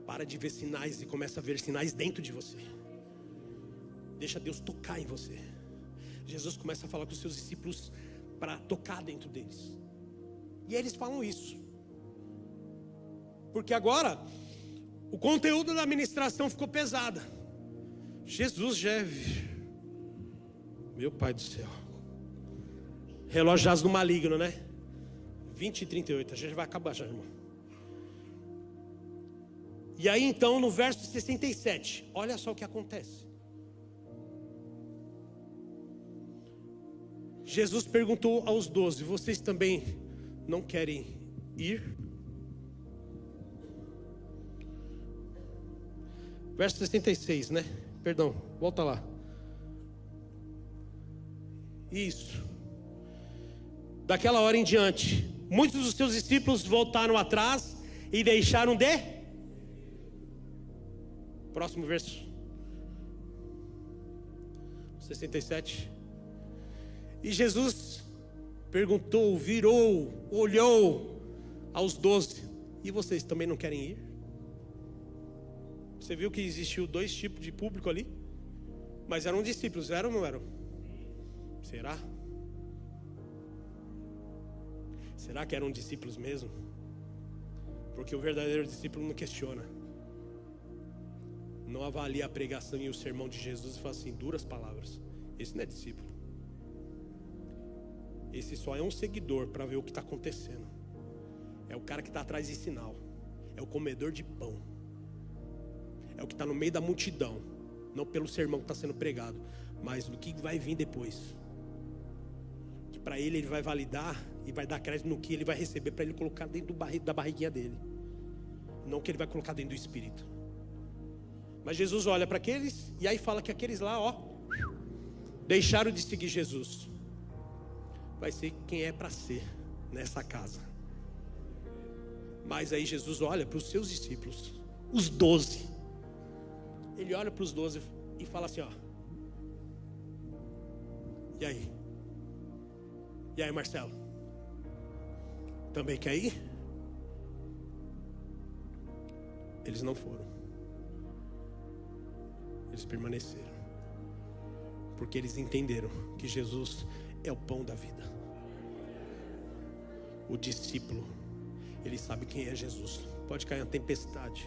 Para de ver sinais e começa a ver sinais dentro de você. Deixa Deus tocar em você. Jesus começa a falar com os seus discípulos para tocar dentro deles. E eles falam isso. Porque agora o conteúdo da ministração ficou pesada. Jesus já é... Meu Pai do céu. Relógio jaz no maligno, né? 20h38, a gente vai acabar já, irmão. E aí então no verso 67, olha só o que acontece. Jesus perguntou aos 12: vocês também não querem ir? Verso 66, né? Perdão, volta lá. Isso. Daquela hora em diante, muitos dos seus discípulos voltaram atrás e deixaram de... Próximo verso 67. E Jesus perguntou, virou, olhou aos 12: e vocês também não querem ir? Você viu que existiu 2 tipos de público ali? Mas eram discípulos, eram ou não eram? Será? Será que eram discípulos mesmo? Porque o verdadeiro discípulo não questiona. Não avalia a pregação e o sermão de Jesus e fala assim, duras palavras. Esse não é discípulo. Esse só é um seguidor para ver o que está acontecendo. É o cara que está atrás de sinal. É o comedor de pão. É o que está no meio da multidão. Não pelo sermão que está sendo pregado, mas do que vai vir depois. Que para ele vai validar e vai dar crédito no que ele vai receber para ele colocar dentro da barriguinha dele. Não o que ele vai colocar dentro do espírito. Mas Jesus olha para aqueles e aí fala que aqueles lá, ó, deixaram de seguir Jesus. Vai ser quem é para ser nessa casa. Mas aí Jesus olha para os seus discípulos, os 12. Ele olha para os 12 e fala assim, ó. E aí? E aí, Marcelo? Também quer ir? Eles não foram. Eles permaneceram. Porque eles entenderam que Jesus é o pão da vida. O discípulo, ele sabe quem é Jesus. Pode cair uma tempestade.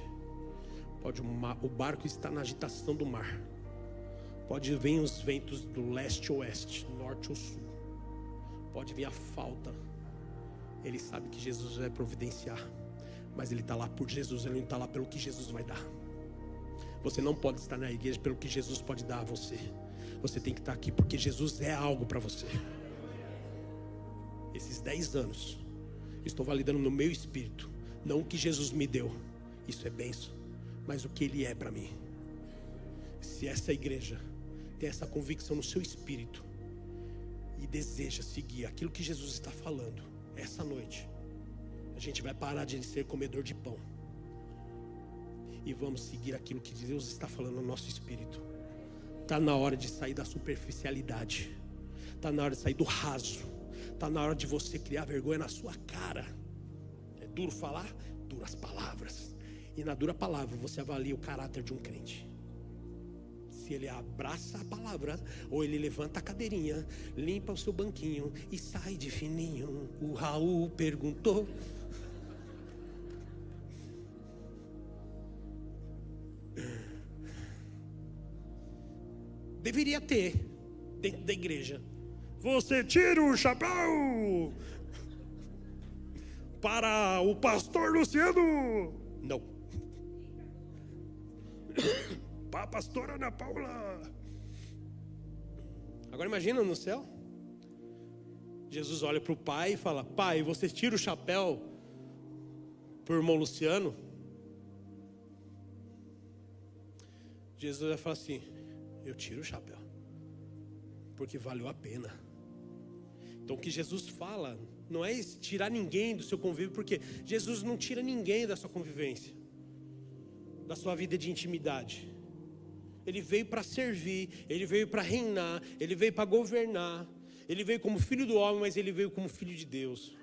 O barco está na agitação do mar. Pode vir os ventos do leste ou oeste, norte ou sul. Pode vir a falta. Ele sabe que Jesus vai providenciar. Mas ele está lá por Jesus, ele não está lá pelo que Jesus vai dar. Você não pode estar na igreja pelo que Jesus pode dar a você. Você tem que estar aqui porque Jesus é algo para você. Esses 10 anos, estou validando no meu espírito. Não o que Jesus me deu, isso é bênção, mas o que Ele é para mim. Se essa igreja tem essa convicção no seu espírito e deseja seguir aquilo que Jesus está falando, essa noite a gente vai parar de ser comedor de pão e vamos seguir aquilo que Deus está falando no nosso espírito. Está na hora de sair da superficialidade, está na hora de sair do raso, está na hora de você criar vergonha na sua cara. É duro falar? Duras palavras. E na dura palavra você avalia o caráter de um crente. Se ele abraça a palavra, ou ele levanta a cadeirinha, limpa o seu banquinho e sai de fininho. O Raul perguntou. Deveria ter dentro da igreja. Você tira o chapéu para o pastor Luciano. Não. Para a pastora Ana Paula. Agora imagina no céu. Jesus olha para o pai e fala: pai, você tira o chapéu para o irmão Luciano? Jesus vai falar assim: eu tiro o chapéu, porque valeu a pena. Então o que Jesus fala não é tirar ninguém do seu convívio, porque Jesus não tira ninguém da sua convivência, da sua vida de intimidade. Ele veio para servir, ele veio para reinar, ele veio para governar. Ele veio como filho do homem, mas ele veio como filho de Deus.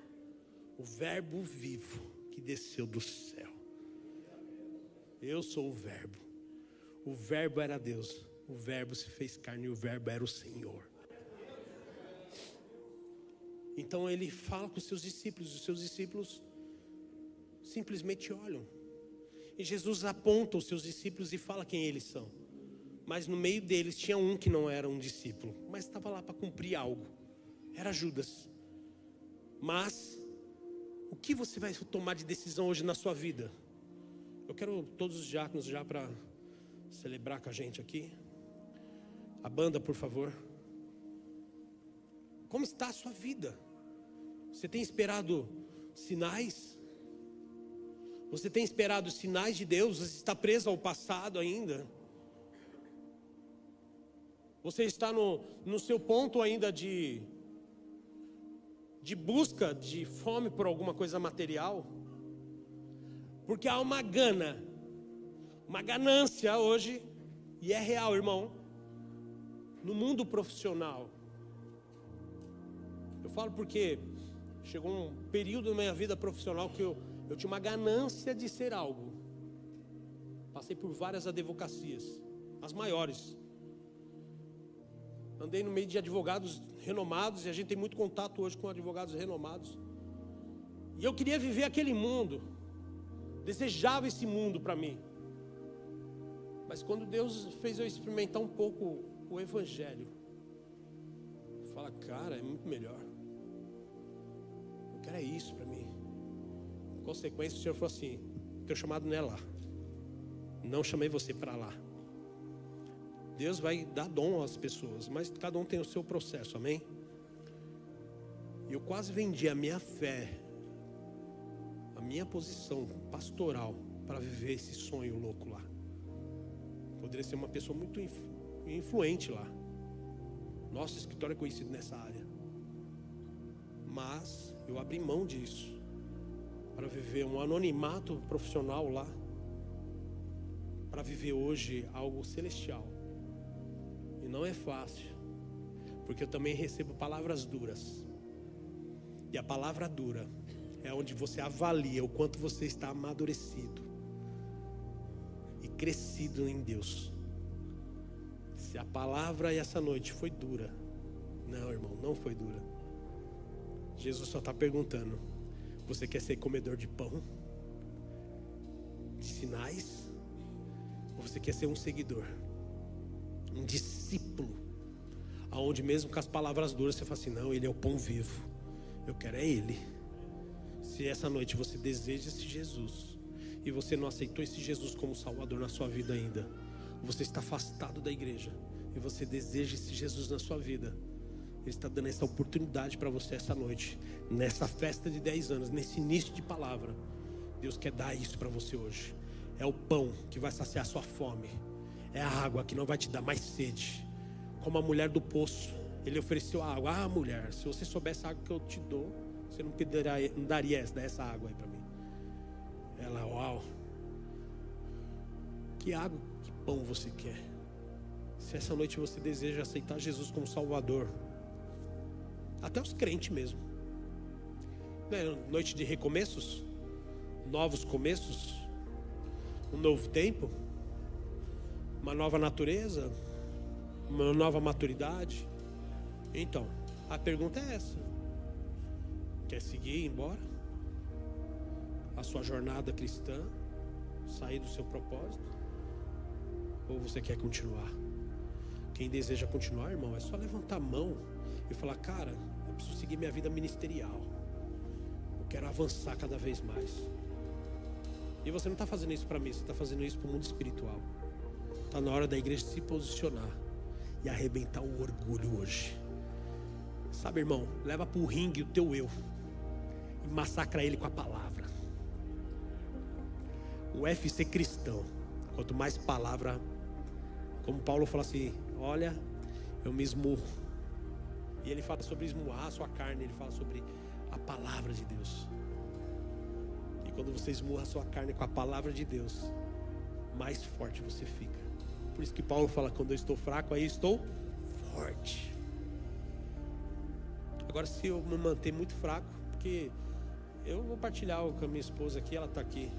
O verbo vivo que desceu do céu. Eu sou o verbo. O verbo era Deus. O verbo se fez carne e o verbo era o Senhor. Então ele fala com os seus discípulos simplesmente olham. E Jesus aponta os seus discípulos e fala quem eles são. Mas no meio deles tinha um que não era um discípulo, mas estava lá para cumprir algo. Era Judas. Mas o que você vai tomar de decisão hoje na sua vida? Eu quero todos os diáconos já para celebrar com a gente aqui. A banda, por favor. Como está a sua vida? Você tem esperado sinais? Você tem esperado sinais de Deus? Você está preso ao passado ainda? Você está no seu ponto ainda de busca, de fome por alguma coisa material? Porque há uma ganância hoje, e é real, irmão, no mundo profissional. Eu falo porque chegou um período na minha vida profissional que eu tinha uma ganância de ser algo. Passei por várias advocacias, as maiores. Andei no meio de advogados renomados, e a gente tem muito contato hoje com advogados renomados. E eu queria viver aquele mundo, desejava esse mundo para mim. Mas quando Deus fez eu experimentar um pouco o Evangelho, fala, cara, é muito melhor. Eu quero isso para mim. Em consequência, o Senhor falou assim: teu chamado não é lá. Não chamei você para lá. Deus vai dar dom às pessoas, mas cada um tem o seu processo, amém? E eu quase vendi a minha fé, a minha posição pastoral, para viver esse sonho louco lá. Poderia ser uma pessoa muito influente lá. Nosso escritório é conhecido nessa área. Mas eu abri mão disso para viver um anonimato profissional lá, para viver hoje algo celestial. E não é fácil, porque eu também recebo palavras duras. E a palavra dura é onde você avalia o quanto você está amadurecido e crescido em Deus. Se a palavra essa noite foi dura, não, irmão, não foi dura. Jesus só está perguntando: você quer ser comedor de pão, de sinais, ou você quer ser um seguidor? Um discípulo, aonde mesmo com as palavras duras você fala assim: não, ele é o pão vivo, eu quero é ele. Se essa noite você deseja esse Jesus e você não aceitou esse Jesus como Salvador na sua vida ainda, você está afastado da igreja e você deseja esse Jesus na sua vida, Ele está dando essa oportunidade para você essa noite, nessa festa de 10 anos, nesse início de palavra. Deus quer dar isso para você hoje. É o pão que vai saciar a sua fome, é a água que não vai te dar mais sede. Como a mulher do poço, Ele ofereceu a água. Ah, mulher, se você soubesse a água que eu te dou, você não daria essa água aí para mim. Ela, uau, que água, que pão você quer? Se essa noite você deseja aceitar Jesus como Salvador, até os crentes mesmo, noite de recomeços, novos começos, um novo tempo, uma nova natureza, uma nova maturidade. Então, a pergunta é essa: quer seguir e ir embora? A sua jornada cristã, sair do seu propósito? Ou você quer continuar? Quem deseja continuar, irmão, é só levantar a mão e falar: cara, eu preciso seguir minha vida ministerial, eu quero avançar cada vez mais. E você não está fazendo isso para mim, você está fazendo isso para o mundo espiritual. Está na hora da igreja se posicionar e arrebentar o orgulho hoje. Sabe, irmão, leva para o ringue o teu eu e massacra ele com a palavra. O UFC cristão, quanto mais palavra, como Paulo fala assim: olha, eu me esmurro. E ele fala sobre esmurrar a sua carne, ele fala sobre a palavra de Deus. E quando você esmurra a sua carne com a palavra de Deus, mais forte você fica. Por isso que Paulo fala: quando eu estou fraco, aí estou forte. Agora, se eu me manter muito fraco, porque eu vou partilhar com a minha esposa aqui, ela está aqui.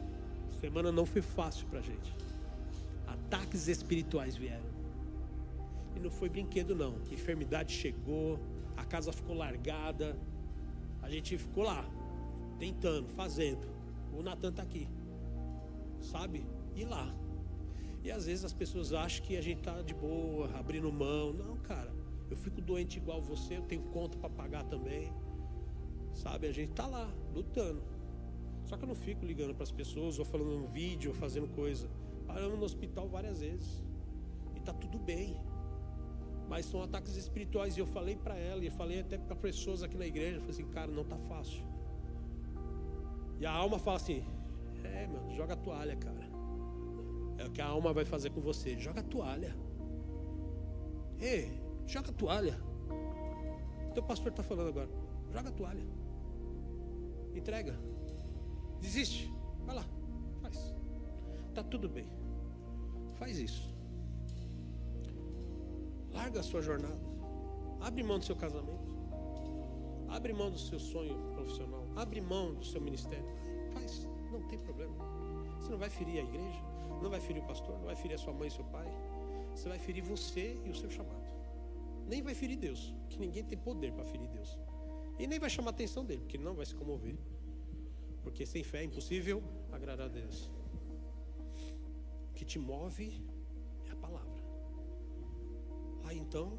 Semana não foi fácil pra gente. Ataques espirituais vieram. E não foi brinquedo não. Enfermidade chegou, a casa ficou largada, a gente ficou lá, tentando, fazendo. O Natan está aqui, sabe? E lá. E às vezes as pessoas acham que a gente está de boa, abrindo mão. Não, cara, eu fico doente igual você, eu tenho conta para pagar também. Sabe, a gente está lá, lutando. Só que eu não fico ligando para as pessoas, ou falando um vídeo, ou fazendo coisa. Paramos no hospital várias vezes. E está tudo bem. Mas são ataques espirituais. E eu falei para ela, e eu falei até para pessoas aqui na igreja. Eu falei assim: cara, não está fácil. E a alma fala assim: mano, joga a toalha, cara. É o que a alma vai fazer com você. Joga a toalha. Ei, joga a toalha. O teu pastor está falando agora. Joga a toalha. Entrega. Desiste. Vai lá. Faz. Tá tudo bem. Faz isso. Larga a sua jornada. Abre mão do seu casamento. Abre mão do seu sonho profissional. Abre mão do seu ministério. Faz. Não tem problema. Você não vai ferir a igreja. Não vai ferir o pastor. Não vai ferir a sua mãe e seu pai. Você vai ferir você e o seu chamado. Nem vai ferir Deus, que ninguém tem poder para ferir Deus. E nem vai chamar a atenção dele, porque ele não vai se comover. Porque sem fé é impossível agradar a Deus. O que te move é a palavra. Aí então,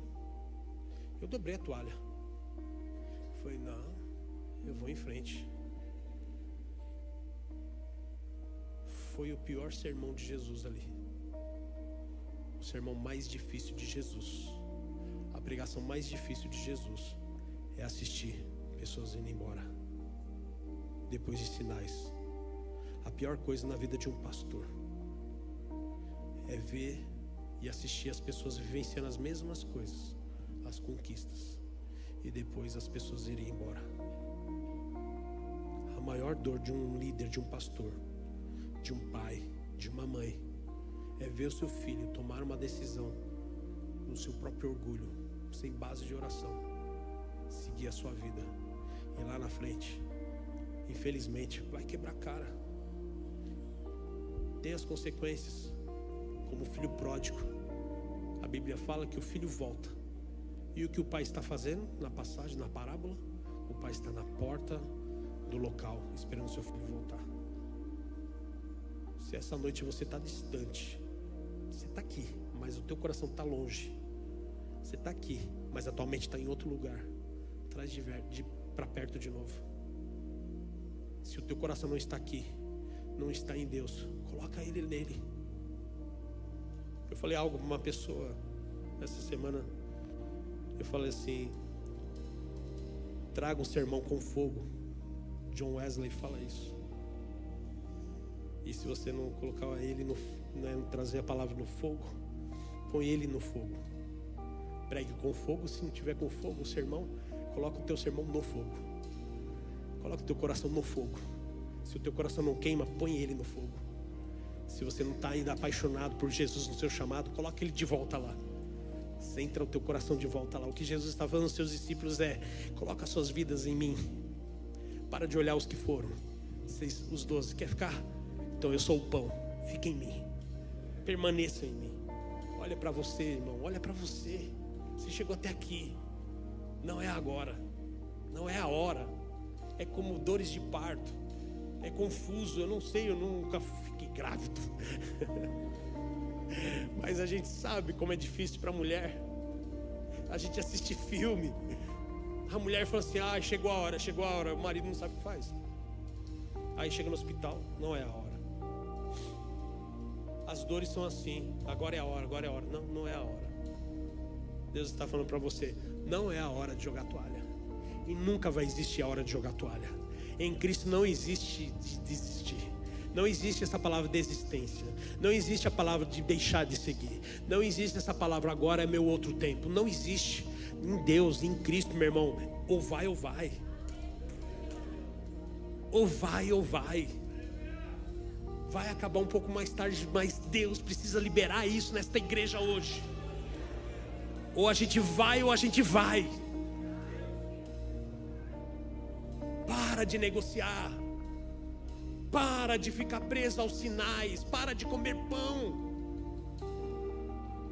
eu dobrei a toalha. Falei: não, eu vou em frente. Foi o pior sermão de Jesus ali. O sermão mais difícil de Jesus. A pregação mais difícil de Jesus é assistir pessoas indo embora depois de sinais. A pior coisa na vida de um pastor é ver e assistir as pessoas vivenciando as mesmas coisas, as conquistas, e depois as pessoas irem embora. A maior dor de um líder, de um pastor, de um pai, de uma mãe, é ver o seu filho tomar uma decisão no seu próprio orgulho, sem base de oração, seguir a sua vida, e lá na frente, infelizmente, vai quebrar a cara. Tem as consequências, como o filho pródigo. A Bíblia fala que o filho volta. E o que o pai está fazendo na passagem, na parábola? O pai está na porta do local, esperando o seu filho voltar. Se essa noite você está distante, você está aqui, mas o teu coração está longe. Você está aqui, mas a tua mente está em outro lugar. Traz para perto de novo. Se o teu coração não está aqui, não está em Deus, coloca ele nele. Eu falei algo para uma pessoa essa semana. Eu falei assim: traga um sermão com fogo. John Wesley fala isso. E se você não colocar ele trazer a palavra no fogo, põe ele no fogo. Pregue com fogo. Se não tiver com fogo o sermão, coloca o teu sermão no fogo. Coloca o teu coração no fogo. Se o teu coração não queima, põe ele no fogo. Se você não está ainda apaixonado por Jesus no seu chamado, coloca ele de volta lá. Centra o teu coração de volta lá. O que Jesus está falando aos seus discípulos é: coloca as suas vidas em mim. Para de olhar os que foram. Vocês, os 12, quer ficar? Então eu sou o pão, fica em mim. Permaneça em mim. Olha para você, irmão, olha para você. Você chegou até aqui. Não é agora. Não é a hora. É como dores de parto. É confuso, eu não sei, eu nunca fiquei grávido. Mas a gente sabe como é difícil para a mulher. A gente assiste filme. A mulher fala assim: ah, chegou a hora. O marido não sabe o que faz. Aí chega no hospital, não é a hora. As dores são assim: agora é a hora. Não, não é a hora. Deus está falando para você: não é a hora de jogar toalha. E nunca vai existir a hora de jogar toalha. Em Cristo não existe de desistir. Não existe essa palavra desistência. Não existe a palavra de deixar de seguir. Não existe essa palavra agora é meu outro tempo. Não existe. Em Deus, em Cristo, meu irmão, ou vai ou vai. Ou vai ou vai. Vai acabar um pouco mais tarde, mas Deus precisa liberar isso nesta igreja hoje. Ou a gente vai ou a gente vai. Para de negociar. Para de ficar preso aos sinais. Para de comer pão.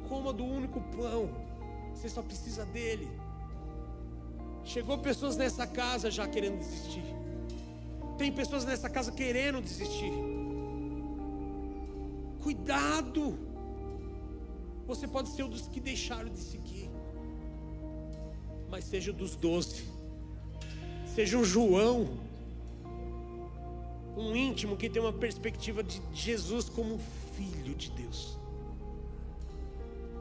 Coma do único pão. Você só precisa dele. Chegou pessoas nessa casa já querendo desistir. Tem pessoas nessa casa querendo desistir. Cuidado. Você pode ser um dos que deixaram de seguir, mas seja dos 12. Seja um João, um íntimo que tem uma perspectiva de Jesus como filho de Deus.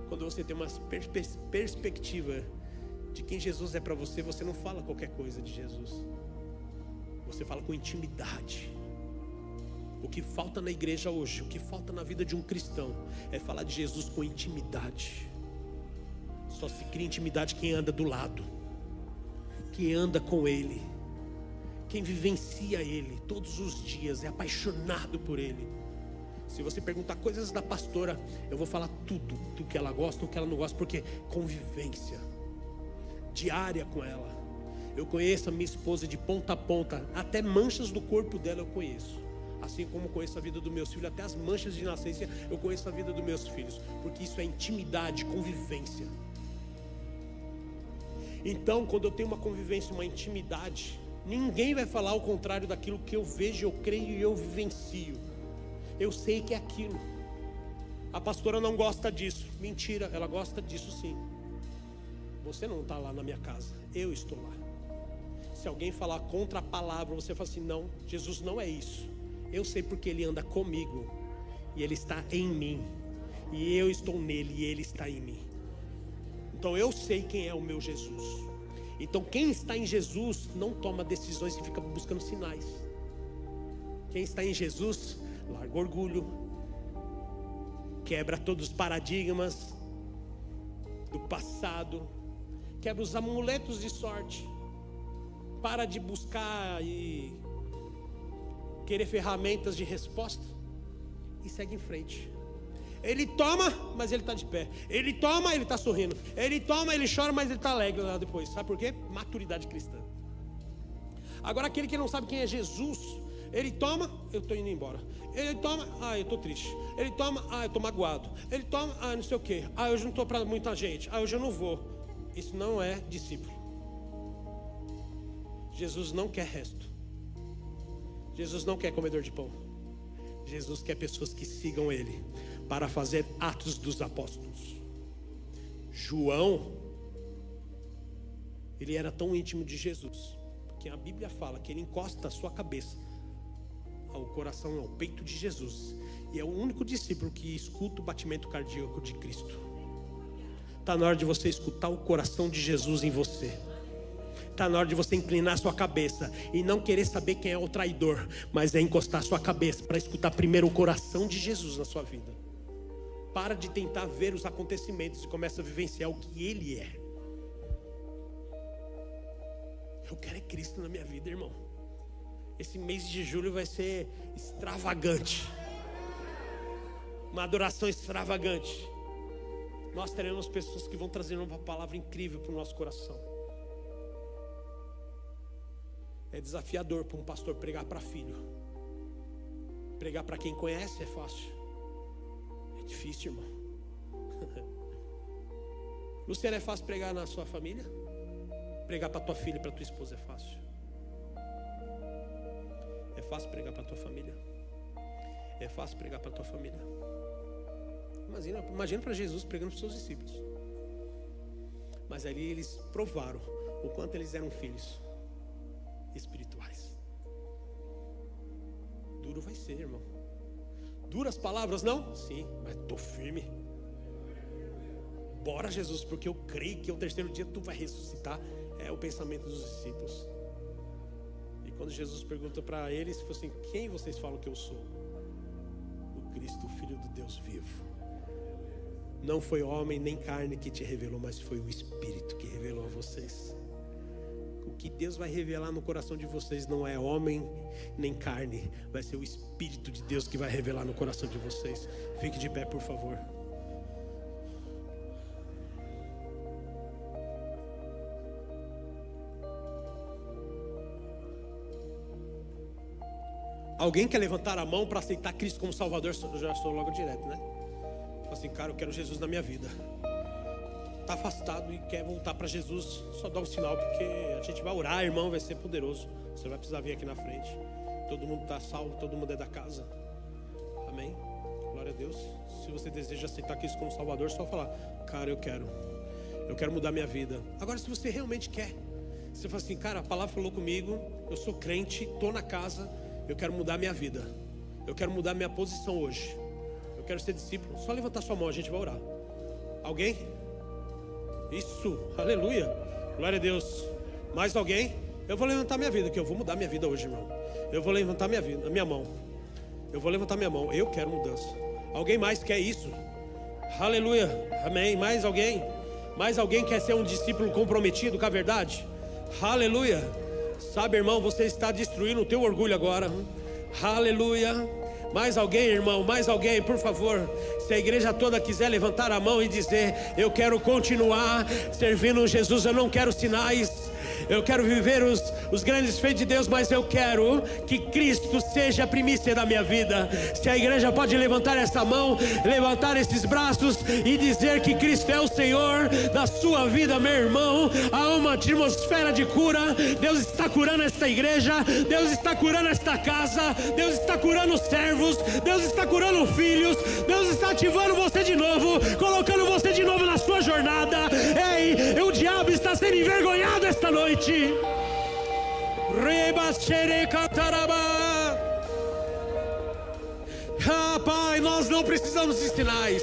Quando você tem uma perspectiva de quem Jesus é para você, você não fala qualquer coisa de Jesus. Você fala com intimidade. O que falta na igreja hoje, o que falta na vida de um cristão, é falar de Jesus com intimidade. Só se cria intimidade quem anda do lado, quem anda com Ele, quem vivencia Ele todos os dias, é apaixonado por Ele. Se você perguntar coisas da pastora, eu vou falar tudo do que ela gosta, do que ela não gosta, porque convivência diária com ela. Eu conheço a minha esposa de ponta a ponta, até manchas do corpo dela eu conheço. Assim como conheço a vida dos meus filhos, até as manchas de nascença eu conheço a vida dos meus filhos, porque isso é intimidade, convivência. Então, quando eu tenho uma convivência, uma intimidade, ninguém vai falar ao contrário daquilo que eu vejo, eu creio e eu vivencio. Eu sei que é aquilo. A pastora não gosta disso. Mentira, ela gosta disso sim. Você não está lá na minha casa, eu estou lá. Se alguém falar contra a palavra, você fala assim: não, Jesus não é isso. Eu sei porque Ele anda comigo e Ele está em mim, e eu estou nele e Ele está em mim. Então eu sei quem é o meu Jesus. Então quem está em Jesus não toma decisões e fica buscando sinais. Quem está em Jesus larga orgulho, quebra todos os paradigmas do passado, quebra os amuletos de sorte, para de buscar e querer ferramentas de resposta e segue em frente. Ele toma, mas ele está de pé. Ele toma, ele está sorrindo. Ele toma, ele chora, mas ele está alegre lá depois. Sabe por quê? Maturidade cristã. Agora aquele que não sabe quem é Jesus, ele toma, eu estou indo embora. Ele toma, eu estou triste. Ele toma, eu estou magoado. Ele toma, não sei o que. Hoje não estou para muita gente. Hoje eu não vou. Isso não é discípulo. Jesus não quer resto. Jesus não quer comedor de pão. Jesus quer pessoas que sigam Ele. para fazer Atos dos Apóstolos. João, ele era tão íntimo de Jesus, porque a Bíblia fala que ele encosta a sua cabeça ao coração, ao peito de Jesus, e é o único discípulo que escuta o batimento cardíaco de Cristo. Está na hora de você escutar o coração de Jesus em você. Está na hora de você inclinar sua cabeça e não querer saber quem é o traidor, mas é encostar sua cabeça para escutar primeiro o coração de Jesus na sua vida. Para de tentar ver os acontecimentos e começa a vivenciar o que Ele é. Eu quero é Cristo na minha vida, irmão. Esse mês de julho vai ser extravagante, uma adoração extravagante. Nós teremos pessoas que vão trazer uma palavra incrível para o nosso coração. É desafiador para um pastor pregar para filho. Pregar para quem conhece é fácil. É difícil, irmão. Luciano, é fácil pregar na sua família? Pregar para tua filha e para tua esposa é fácil. É fácil pregar para tua família. É fácil pregar para tua família. Imagina para Jesus pregando para os seus discípulos. Mas ali eles provaram o quanto eles eram filhos espirituais. Duro vai ser, irmão. Duras palavras, não? Sim, mas estou firme. Bora, Jesus, porque eu creio que ao terceiro dia tu vai ressuscitar. É o pensamento dos discípulos. E quando Jesus pergunta para eles, falou assim: quem vocês falam que eu sou? O Cristo, o Filho do Deus vivo. Não foi homem nem carne que te revelou, mas foi o Espírito que revelou a vocês. O que Deus vai revelar no coração de vocês não é homem nem carne, vai ser o Espírito de Deus que vai revelar no coração de vocês. Fique de pé, por favor. Alguém quer levantar a mão para aceitar Cristo como Salvador? Eu já estou logo direto, né? Assim, cara, eu quero Jesus na minha vida. Está afastado e quer voltar para Jesus, só dá um sinal, porque a gente vai orar, irmão, vai ser poderoso. Você vai precisar vir aqui na frente. Todo mundo está salvo, todo mundo é da casa. Amém? Glória a Deus. Se você deseja aceitar Cristo como Salvador, só falar: cara, eu quero mudar minha vida. Agora, se você realmente quer, você fala assim: cara, a palavra falou comigo, eu sou crente, estou na casa, eu quero mudar minha vida, eu quero mudar minha posição hoje, eu quero ser discípulo. Só levantar sua mão, a gente vai orar. Alguém? Isso, aleluia, glória a Deus. Mais alguém? Eu vou levantar minha vida, que eu vou mudar minha vida hoje, irmão. Eu vou levantar minha vida, minha mão. Eu vou levantar minha mão, eu quero mudança. Alguém mais quer isso? Aleluia, amém. Mais alguém? Mais alguém quer ser um discípulo comprometido com a verdade? Aleluia. Sabe, irmão, você está destruindo o teu orgulho agora. Aleluia. Mais alguém, irmão, mais alguém, por favor. Se a igreja toda quiser levantar a mão e dizer: eu quero continuar servindo Jesus, eu não quero sinais, eu quero viver os grandes feitos de Deus, mas eu quero que Cristo seja a primícia da minha vida. Se a igreja pode levantar essa mão, levantar esses braços e dizer que Cristo é o Senhor da sua vida, meu irmão, há uma atmosfera de cura. Deus está curando esta igreja, Deus está curando esta casa, Deus está curando os servos, Deus está curando filhos, Deus está ativando você de novo, colocando você de novo na sua jornada. Ei, o diabo está sendo envergonhado esta noite. Ah, Pai, nós não precisamos de sinais.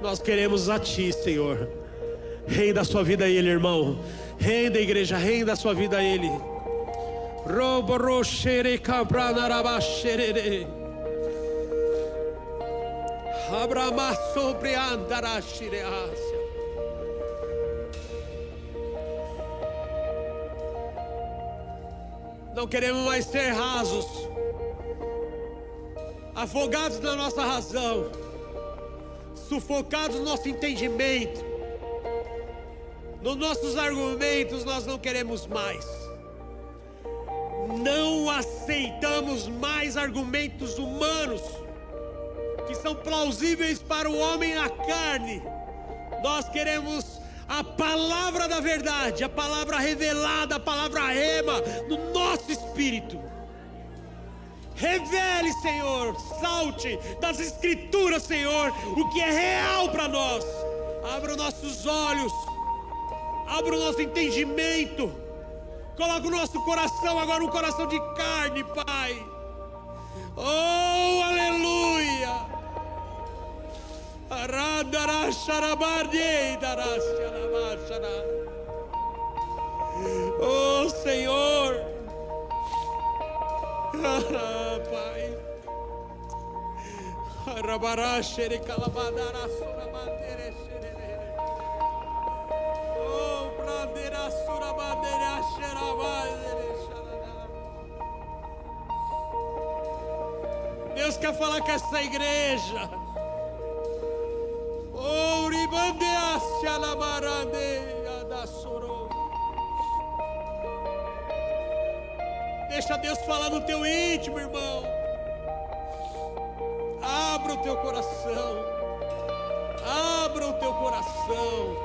Nós queremos a Ti, Senhor. Rei da sua vida a Ele, irmão. Rei da igreja, rei da sua vida a Ele. Não queremos mais ser rasos, afogados na nossa razão, sufocados no nosso entendimento, nos nossos argumentos. Nós não queremos mais. Não aceitamos mais argumentos humanos que são plausíveis para o homem na carne. Nós queremos a palavra da verdade, a palavra revelada, a palavra rema no nosso espírito. Revele, Senhor, salte das Escrituras, Senhor, o que é real para nós. Abra os nossos olhos, abra o nosso entendimento. Coloca o nosso coração agora um coração de carne, Pai. Oh, aleluia. Oh, Senhor. Pai. Oh, brandeira sura bandeira xerabadeira. Deus quer falar com essa igreja. Oh, ribandeasse la barandeia da soro. Deixa Deus falar no teu íntimo, irmão. Abra o teu coração. Abra o teu coração.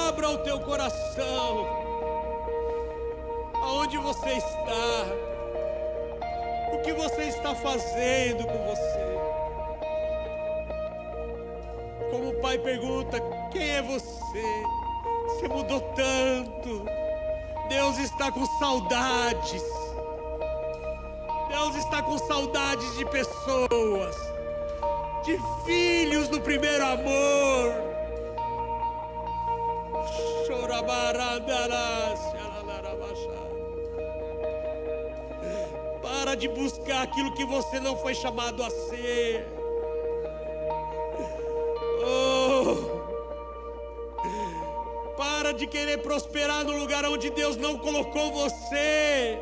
Abra o teu coração. Aonde você está? O que você está fazendo com você? Como o pai pergunta: quem é você? Você mudou tanto. Deus está com saudades. Deus está com saudades de pessoas, de filhos do primeiro amor. Para de buscar aquilo que você não foi chamado a ser. Oh, para de querer prosperar no lugar onde Deus não colocou você.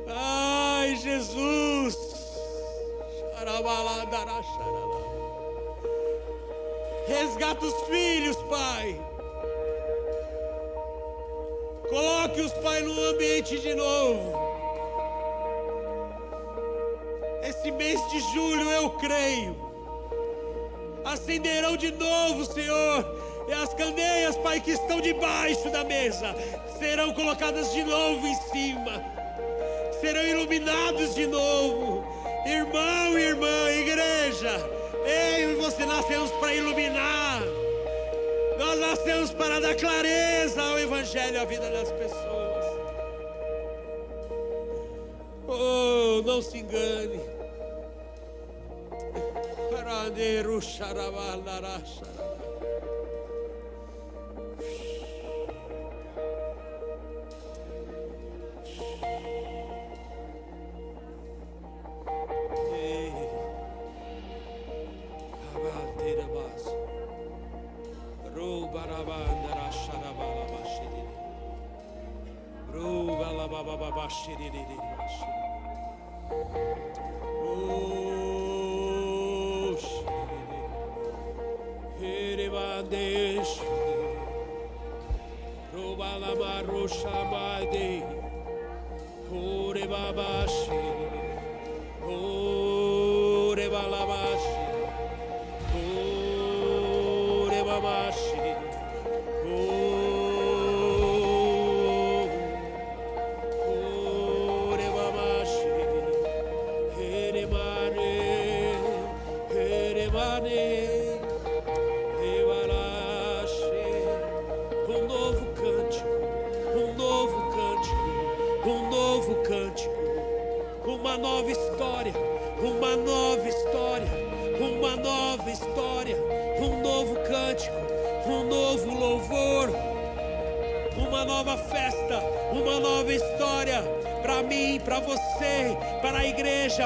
Ai, Jesus. Resgata os filhos, Pai. Coloque-os, Pai, no ambiente de novo. Esse mês de julho, eu creio, acenderão de novo, Senhor. E as candeias, Pai, que estão debaixo da mesa serão colocadas de novo em cima. Serão iluminados de novo. Irmão e irmã, igreja, eu e você nascemos para iluminar. Nós nascemos para dar clareza ao Evangelho à vida das pessoas. Oh, não se engane.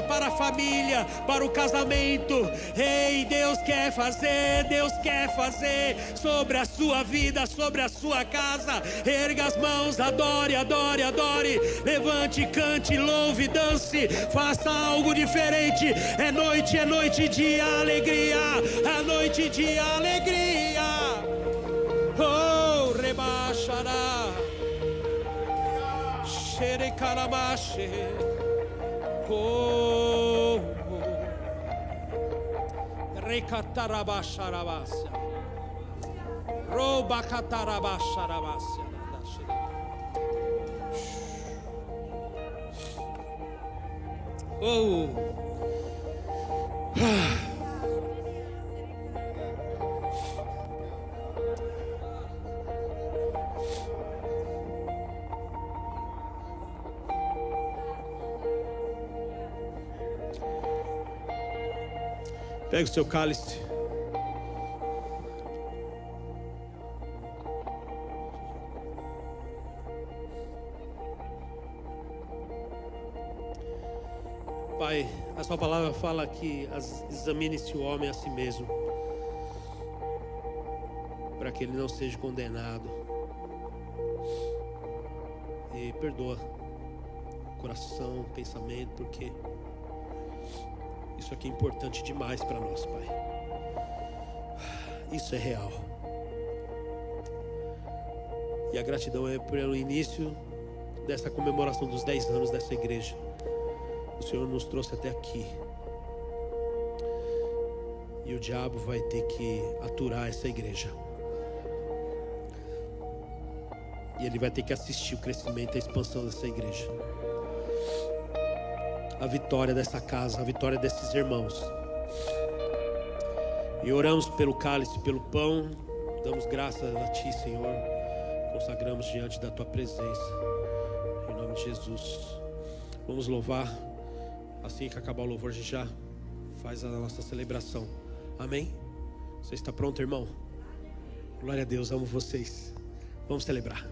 Para a família, para o casamento. Ei, Deus quer fazer sobre a sua vida, sobre a sua casa. Erga as mãos, adore, adore, adore. Levante, cante, louve, dance. Faça algo diferente. É noite de alegria. É noite de alegria. Oh, rebaixará. Xerecaramaxe. Oh, recatarabacharabassa. Rouba catarabacharabácia. Oh. Pega o seu cálice. Pai, a sua palavra fala que examine-se o homem a si mesmo, para que ele não seja condenado. E perdoa coração, pensamento, porque isso aqui é importante demais para nós, Pai. Isso é real. E a gratidão é pelo início dessa comemoração dos 10 anos dessa igreja. O Senhor nos trouxe até aqui. E o diabo vai ter que aturar essa igreja. E ele vai ter que assistir o crescimento e a expansão dessa igreja. A vitória dessa casa, a vitória desses irmãos. E oramos pelo cálice, pelo pão. Damos graças a Ti, Senhor. Consagramos diante da Tua presença. Em nome de Jesus. Vamos louvar. Assim que acabar o louvor, a gente já faz a nossa celebração. Amém? Você está pronto, irmão? Glória a Deus, amo vocês. Vamos celebrar.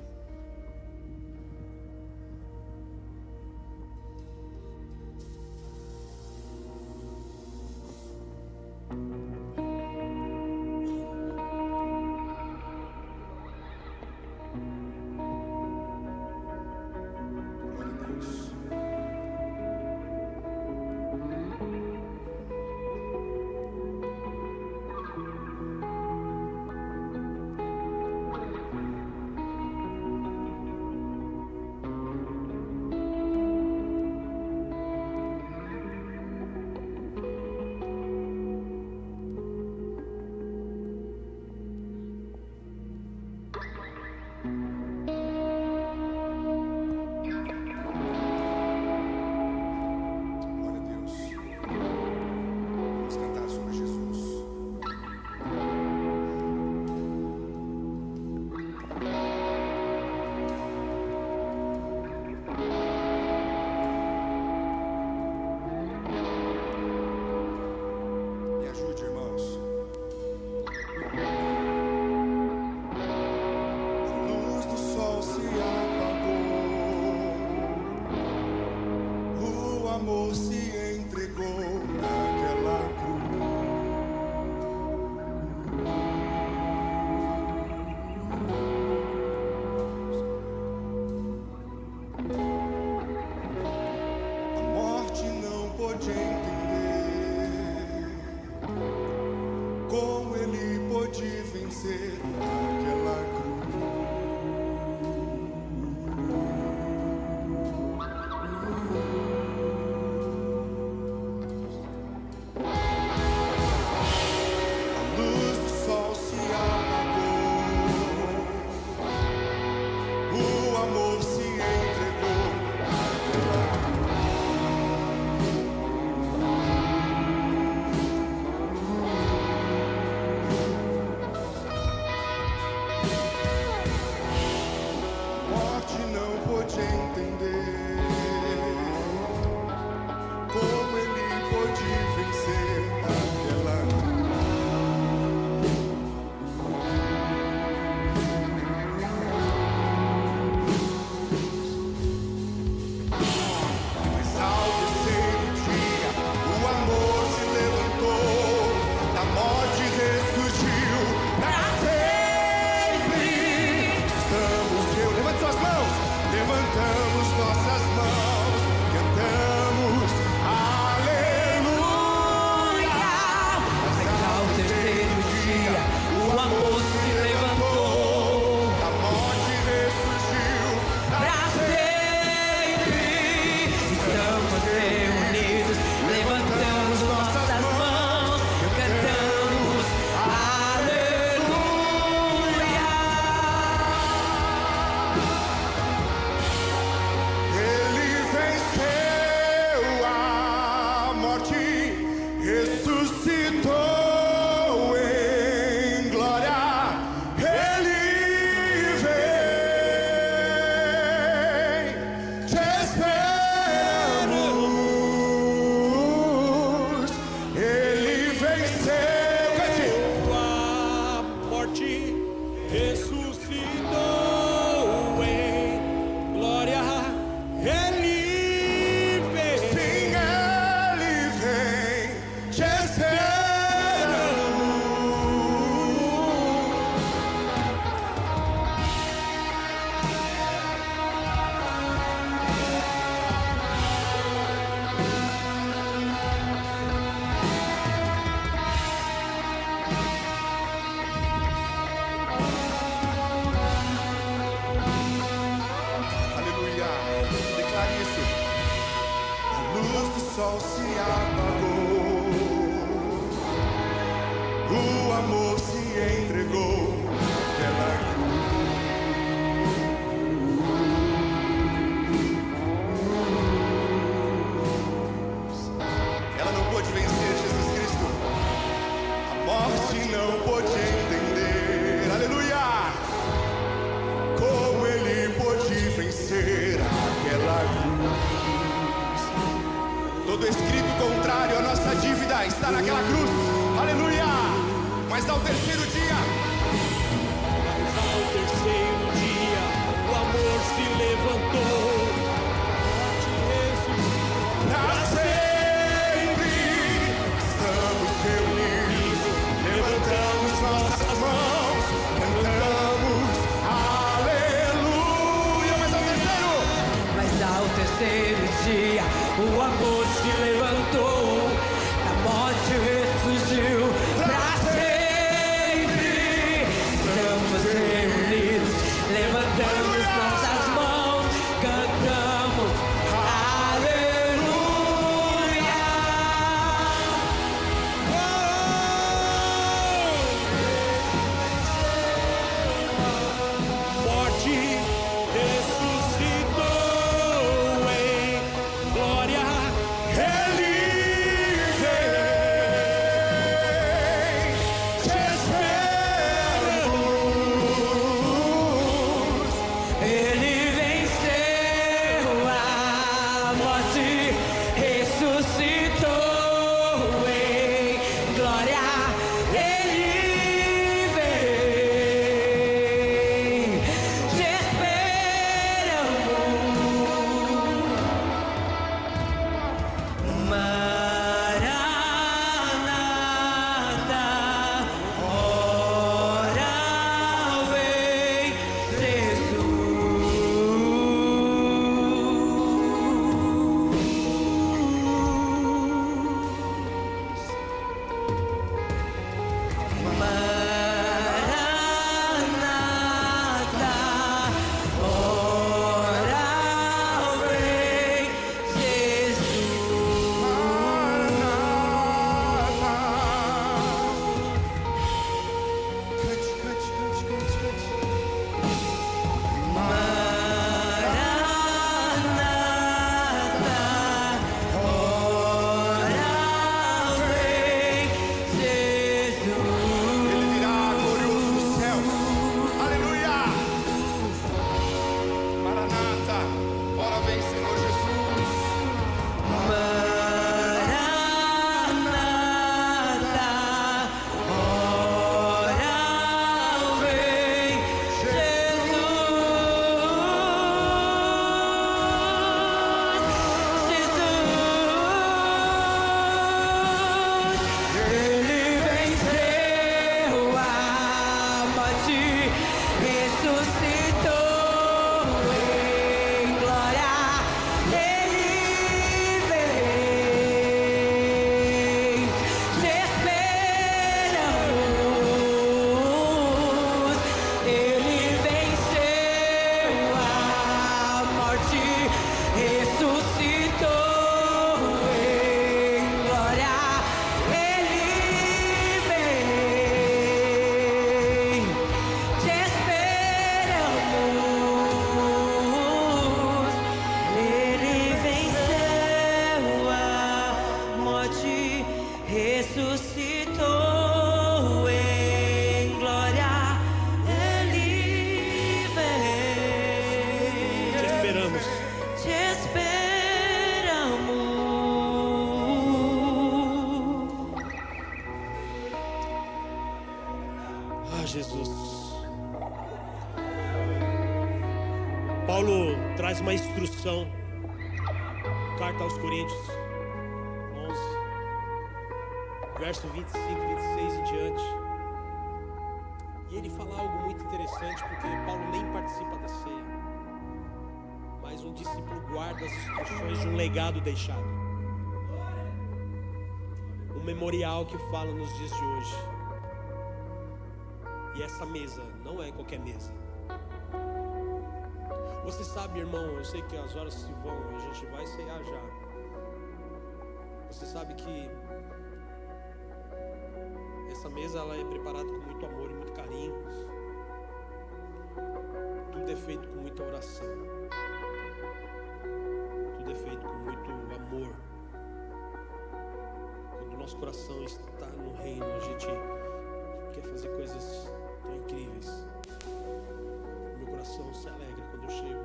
Levantamos nossas mãos, cantamos aleluia. sol se apagou, o amor se entregou naquela cruz. Ela não pôde vencer Jesus Cristo, a morte não pôde entender, aleluia, como ele pôde vencer aquela cruz. Todo escrito contrário à nossa dívida está naquela cruz, aleluia. Mas ao terceiro dia, o amor se levantou. Jesus, pra sempre estamos reunidos, levantamos nossas mãos, cantamos aleluia. Mas ao terceiro dia, o amor se levantou, a morte ressurgiu pra sempre. Estamos reunidos, levantamos nossas mãos, cantamos aleluia. morte ressuscitou em glória. Ele vem, te esperamos. Ele venceu a morte, ressuscitou em glória. Ele vem, te esperamos. Maranata, ora vem Maranata, ora vem Jesus. Maranata. Cante, cante, cante, cante, cante. Maranata, ora vem Jesus. Ele virá glorioso dos céus. Aleluia. Maranata, ora vem, Senhor Jesus. Maranata, ora vem Jesus. Ele venceu a morte, ressuscitou em glória. Ele vem, te esperamos. Ele venceu a morte, ressuscitou em glória. Ele vem, te esperamos. Ele venceu a morte, ressuscitou em glória. Ele vem, Te esperamos. te esperamos. Ah, Jesus. Paulo traz uma instrução. Carta aos Coríntios 11, verso 25, 26 em diante. E ele fala algo muito interessante, porque Paulo nem participa da ceia, mas um discípulo guarda as instruções de um legado deixado, um memorial que fala nos dias de hoje. E essa mesa não é qualquer mesa. Você sabe, irmão, eu sei que as horas se vão e a gente vai ceiar já, Você sabe que essa mesa ela é preparada com muito amor e muito carinho. Tudo é feito com muita oração. Tudo é feito com muito amor. Quando o nosso coração está no reino, a gente quer fazer coisas tão incríveis. Meu coração se alegra quando eu chego.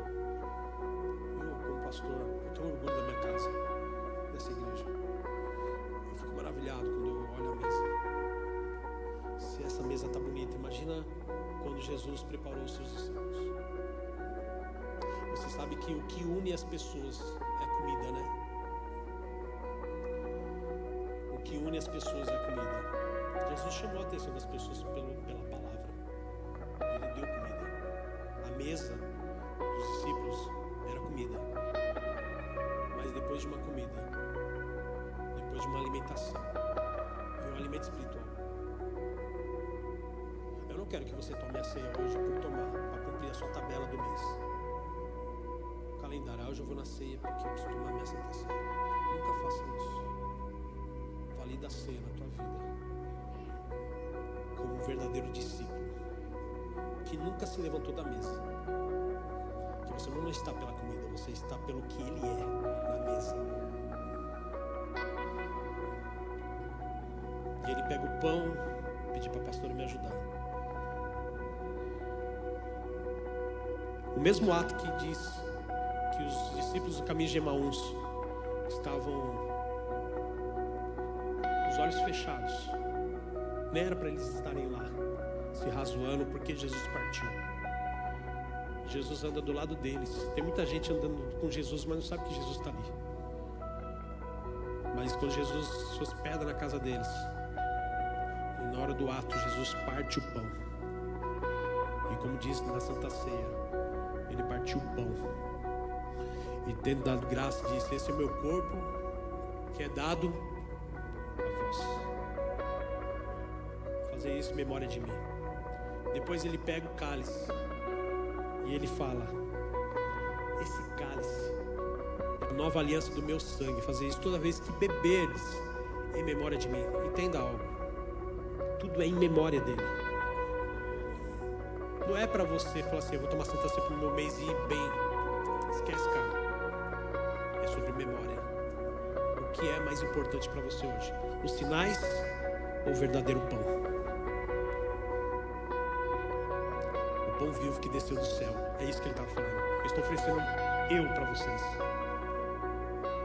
Eu, como pastor, eu tenho orgulho da minha casa, dessa igreja. Eu fico maravilhado quando eu olho a mesa. Se essa mesa está bonita, imagina quando Jesus preparou os seus discípulos. Você sabe que o que une as pessoas é a comida, né? O que une as pessoas é a comida. Jesus chamou a atenção das pessoas pela palavra. Ele deu comida. A mesa dos discípulos era comida. Mas depois de uma comida, depois de uma alimentação, veio um alimento espiritual. Eu não quero que você tome a ceia hoje por tomar, para cumprir a sua tabela do mês. Calendário, hoje eu vou na ceia porque eu preciso tomar minha santa ceia. Nunca faça isso. Valida a ceia na tua vida como um verdadeiro discípulo que nunca se levantou da mesa. Que você não está pela comida, você está pelo que ele é na mesa. E ele pega o pão, pedi para a pastora me ajudar. O mesmo ato que diz que os discípulos do caminho de Emaús estavam com os olhos fechados. Nem era para eles estarem lá se razoando porque Jesus partiu. Jesus anda do lado deles. Tem muita gente andando com Jesus, mas não sabe que Jesus está ali. Mas quando Jesus se hospeda na casa deles, e na hora do ato Jesus parte o pão. E como diz na Santa Ceia, ele partiu o pão e tendo dado graça disse: esse é o meu corpo que é dado a vós. Fazer isso em memória de mim. Depois ele pega o cálice e ele fala: esse cálice é a nova aliança do meu sangue. Fazer isso toda vez que beberes em memória de mim. Entenda algo, tudo é em memória dele. Não é para você falar assim: eu vou tomar Santa Ceia pro meu mês e ir bem. Esquece, cara. É sobre memória. O que é mais importante para você hoje? Os sinais ou o verdadeiro pão? O pão vivo que desceu do céu. É isso que ele estava falando. Eu estou oferecendo eu para vocês.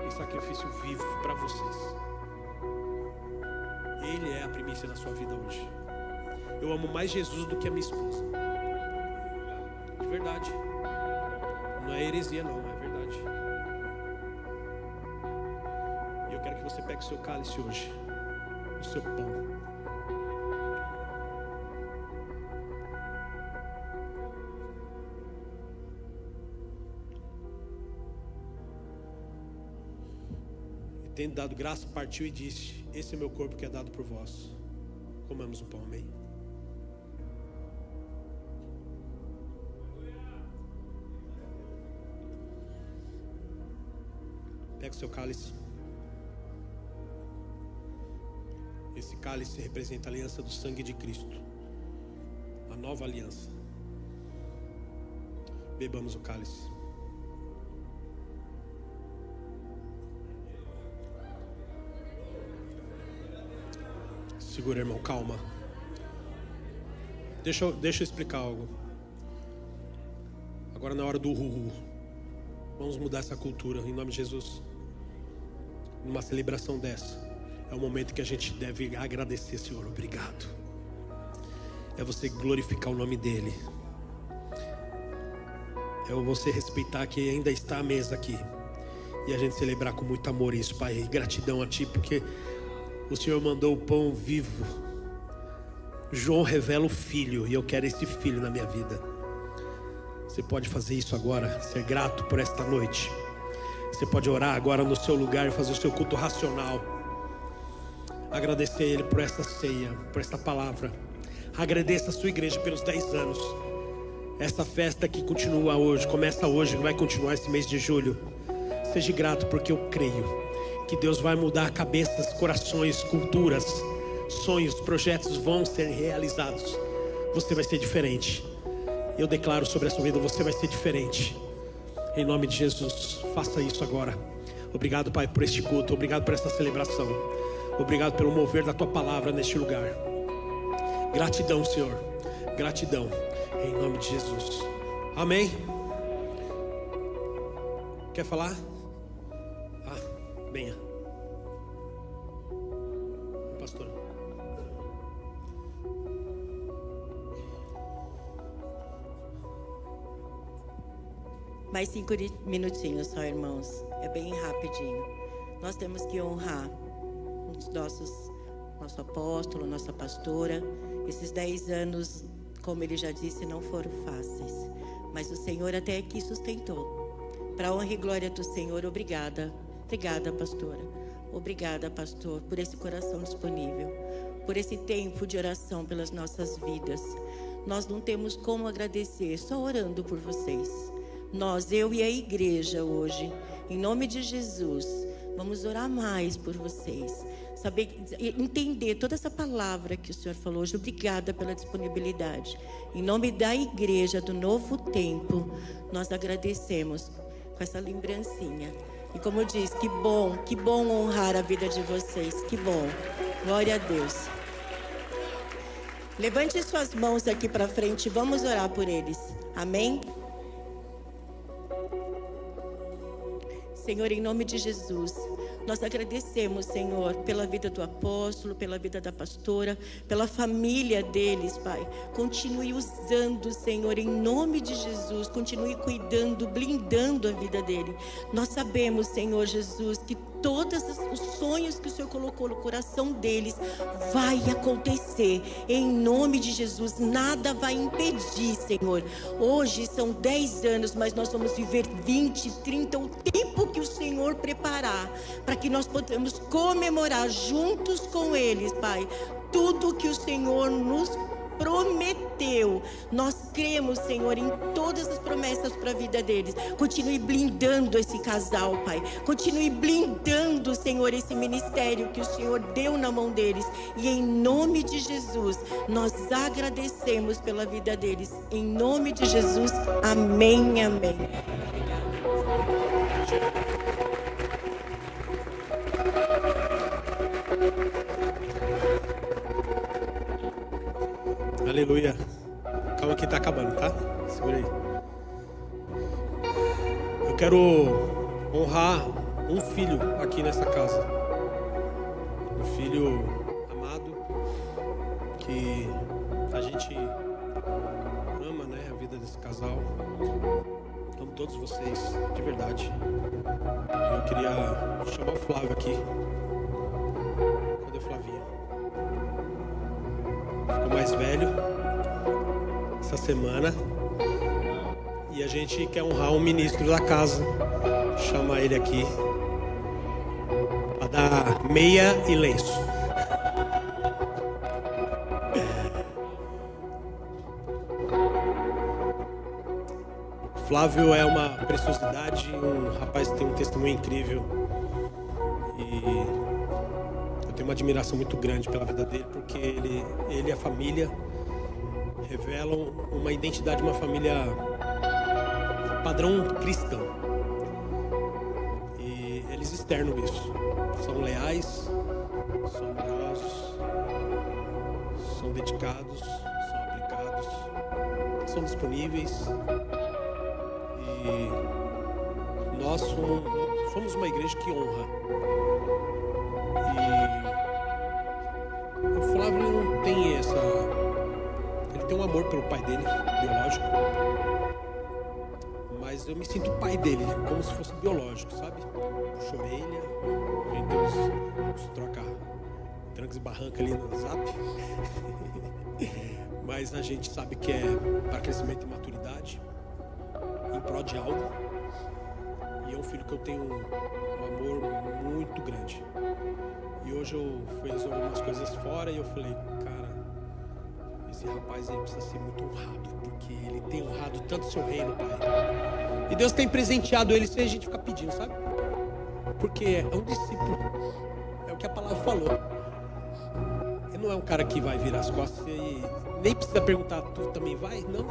Em sacrifício vivo para vocês. Ele é a primícia da sua vida hoje. Eu amo mais Jesus do que a minha esposa. De verdade. Não é heresia não, é verdade. E eu quero que você pegue o seu cálice hoje, o seu pão. E tendo dado graça, partiu e disse: esse é meu corpo que é dado por vós. Comamos o pão, amém? Pega o seu cálice. Esse cálice representa a aliança do sangue de Cristo, a nova aliança. Bebamos o cálice. Segura, irmão, calma. Deixa eu explicar algo. Agora na hora do uhu. Vamos mudar essa cultura em nome de Jesus. Numa celebração dessa, é o momento que a gente deve agradecer: Senhor, obrigado. É você glorificar o nome dEle. É você respeitar que ainda está a mesa aqui. E a gente celebrar com muito amor isso, Pai. E gratidão a Ti, porque o Senhor mandou o pão vivo. João revela o Filho, e eu quero esse Filho na minha vida. Você pode fazer isso agora, ser grato por esta noite. Você pode orar agora no seu lugar e fazer o seu culto racional. Agradecer a Ele por esta ceia, por esta palavra. Agradeça a sua igreja pelos 10 anos. Essa festa que continua hoje, começa hoje, vai continuar esse mês de julho. Seja grato, porque eu creio que Deus vai mudar cabeças, corações, culturas, sonhos, projetos vão ser realizados. Você vai ser diferente. Eu declaro sobre a sua vida, você vai ser diferente. Em nome de Jesus, faça isso agora. Obrigado, Pai, por este culto. Obrigado por esta celebração. Obrigado pelo mover da Tua palavra neste lugar. Gratidão, Senhor. Gratidão. Em nome de Jesus. Amém. Quer falar? Venha. Pastor. Mais 5 minutinhos só, irmãos. É bem rapidinho. Nós temos que honrar nosso apóstolo, nossa pastora. Esses 10 anos, como ele já disse, não foram fáceis. Mas o Senhor até aqui sustentou. Para a honra e glória do Senhor, obrigada. Obrigada, pastora. Obrigada, pastor, por esse coração disponível. Por esse tempo de oração pelas nossas vidas. Nós não temos como agradecer, só orando por vocês. Nós, eu e a igreja hoje, em nome de Jesus, vamos orar mais por vocês. Saber, entender toda essa palavra que o Senhor falou hoje. Obrigada pela disponibilidade. Em nome da igreja do Novo Tempo, nós agradecemos com essa lembrancinha. E como eu disse, que bom honrar a vida de vocês. Que bom. Glória a Deus. Levante suas mãos aqui para frente, vamos orar por eles. Amém? Senhor, em nome de Jesus, nós agradecemos, Senhor, pela vida do apóstolo, pela vida da pastora, pela família deles, Pai. Continue usando, Senhor, em nome de Jesus. Continue cuidando, blindando a vida dele. Nós sabemos, Senhor Jesus, que todos os sonhos que o Senhor colocou no coração deles vai acontecer. Em nome de Jesus, nada vai impedir, Senhor. Hoje são 10 anos, mas nós vamos viver 20, 30, o tempo que o Senhor preparar, para que nós possamos comemorar juntos com eles, Pai, tudo que o Senhor nos prometeu. Nós cremos, Senhor, em todas as promessas para a vida deles. Continue blindando esse casal, Pai. Continue blindando, Senhor, esse ministério que o Senhor deu na mão deles. E em nome de Jesus, nós agradecemos pela vida deles. Em nome de Jesus, amém, amém. Aleluia. Calma que tá acabando, tá? Segura aí. Eu quero honrar um filho aqui nessa casa. Um filho amado, que a gente ama, né? A vida desse casal. Amo todos vocês, de verdade. Eu queria chamar o Flávio aqui. Cadê o Flavinho? Ficou mais velho essa semana e a gente quer honrar um ministro da casa, chamar ele aqui para dar meia e lenço. Flávio é uma preciosidade, um rapaz que tem um testemunho incrível e eu tenho uma admiração muito grande pela vida dele, porque ele e a família revelam uma identidade, uma família padrão cristão. E eles externam isso. São leais, são amorosos, são dedicados, são aplicados, são disponíveis. E nós somos uma igreja que honra. E o Flávio tem ele tem um amor pelo pai dele, biológico. Mas eu me sinto pai dele, como se fosse biológico, sabe? Puxa a orelha, a gente troca trancos e barranca ali no zap. Mas a gente sabe que é para crescimento e maturidade, em prol de algo. E é um filho que eu tenho um amor muito grande. E hoje eu fui resolver umas coisas fora e eu falei, cara, esse rapaz ele precisa ser muito honrado, porque ele tem honrado tanto o seu reino, Pai. E Deus tem presenteado ele sem a gente ficar pedindo, sabe? Porque é um discípulo. É o que a palavra falou. Ele não é um cara que vai virar as costas e nem precisa perguntar, tu também vai? Não,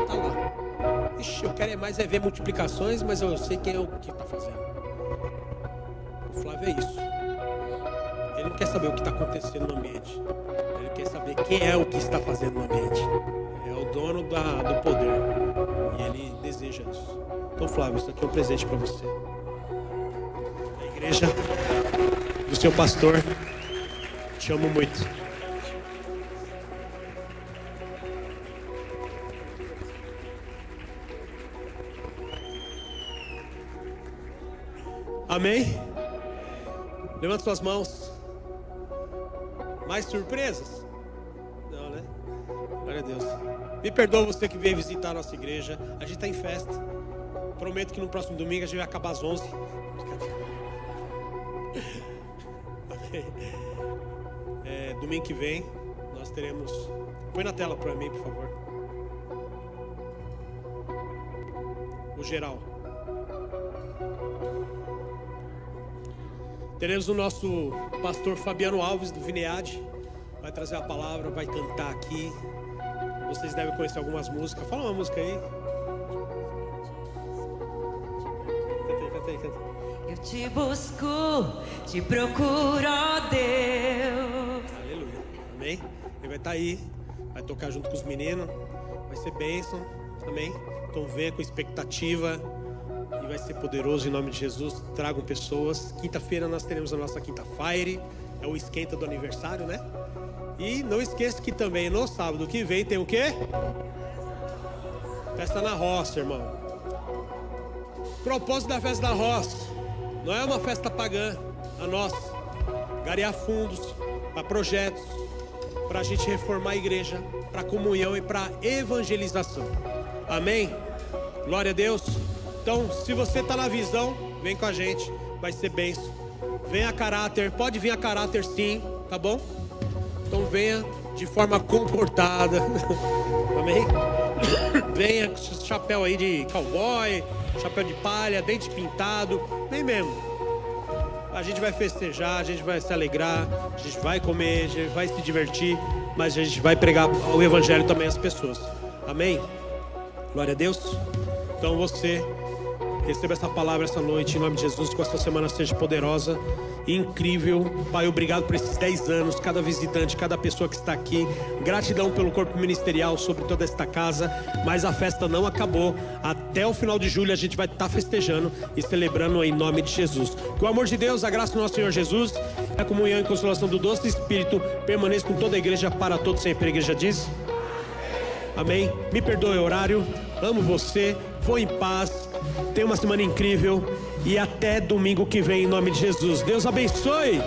tá lá. Ixi, eu quero mais ver multiplicações, mas eu sei quem é o que está fazendo. O Flávio é isso. Ele não quer saber o que está acontecendo no ambiente. Ele quer saber quem é o que está fazendo no ambiente. É o dono do poder. E ele deseja isso. Então, Flávio, isso aqui é um presente para você. A igreja do seu pastor, te amo muito. Amém? Levanta suas mãos. Mais surpresas? Não, né? Glória a Deus. Me perdoa você que veio visitar a nossa igreja. A gente está em festa. Prometo que no próximo domingo a gente vai acabar às 11. Amém. Domingo que vem nós teremos... Põe na tela para mim, por favor. O geral. Teremos o nosso pastor Fabiano Alves, do Vineade. Vai trazer a palavra, vai cantar aqui. Vocês devem conhecer algumas músicas. Fala uma música aí. Canta. Eu te busco, te procuro, ó Deus. Aleluia. Amém? Ele vai estar aí, vai tocar junto com os meninos. Vai ser bênção. Amém? Então venha com expectativa. E vai ser poderoso em nome de Jesus. Tragam pessoas. Quinta-feira nós teremos a nossa Quinta Fire. É o esquenta do aniversário, né? E não esqueça que também no sábado que vem tem o quê? Festa na roça, irmão. Propósito da festa da roça não é uma festa pagã, a nossa. Garear fundos para projetos, para a gente reformar a igreja, para comunhão e para evangelização. Amém? Glória a Deus. Então, se você está na visão, vem com a gente, vai ser bênção. Venha a caráter, pode vir a caráter sim, tá bom? Então venha de forma comportada. Amém? Venha com esse chapéu aí de cowboy, chapéu de palha, dente pintado. Vem mesmo. A gente vai festejar, a gente vai se alegrar, a gente vai comer, a gente vai se divertir, mas a gente vai pregar o evangelho também às pessoas. Amém? Glória a Deus. Então você receba essa palavra essa noite, em nome de Jesus, que essa semana seja poderosa e incrível. Pai, obrigado por esses 10 anos, cada visitante, cada pessoa que está aqui. Gratidão pelo corpo ministerial sobre toda esta casa. Mas a festa não acabou. Até o final de julho a gente vai estar festejando e celebrando em nome de Jesus. Que o amor de Deus, a graça do nosso Senhor Jesus, a comunhão e consolação do doce Espírito permaneça com toda a igreja para todos sempre. A igreja diz: amém. Me perdoe o horário. Amo você. Vou em paz. Tenha uma semana incrível. E até domingo que vem, em nome de Jesus. Deus abençoe.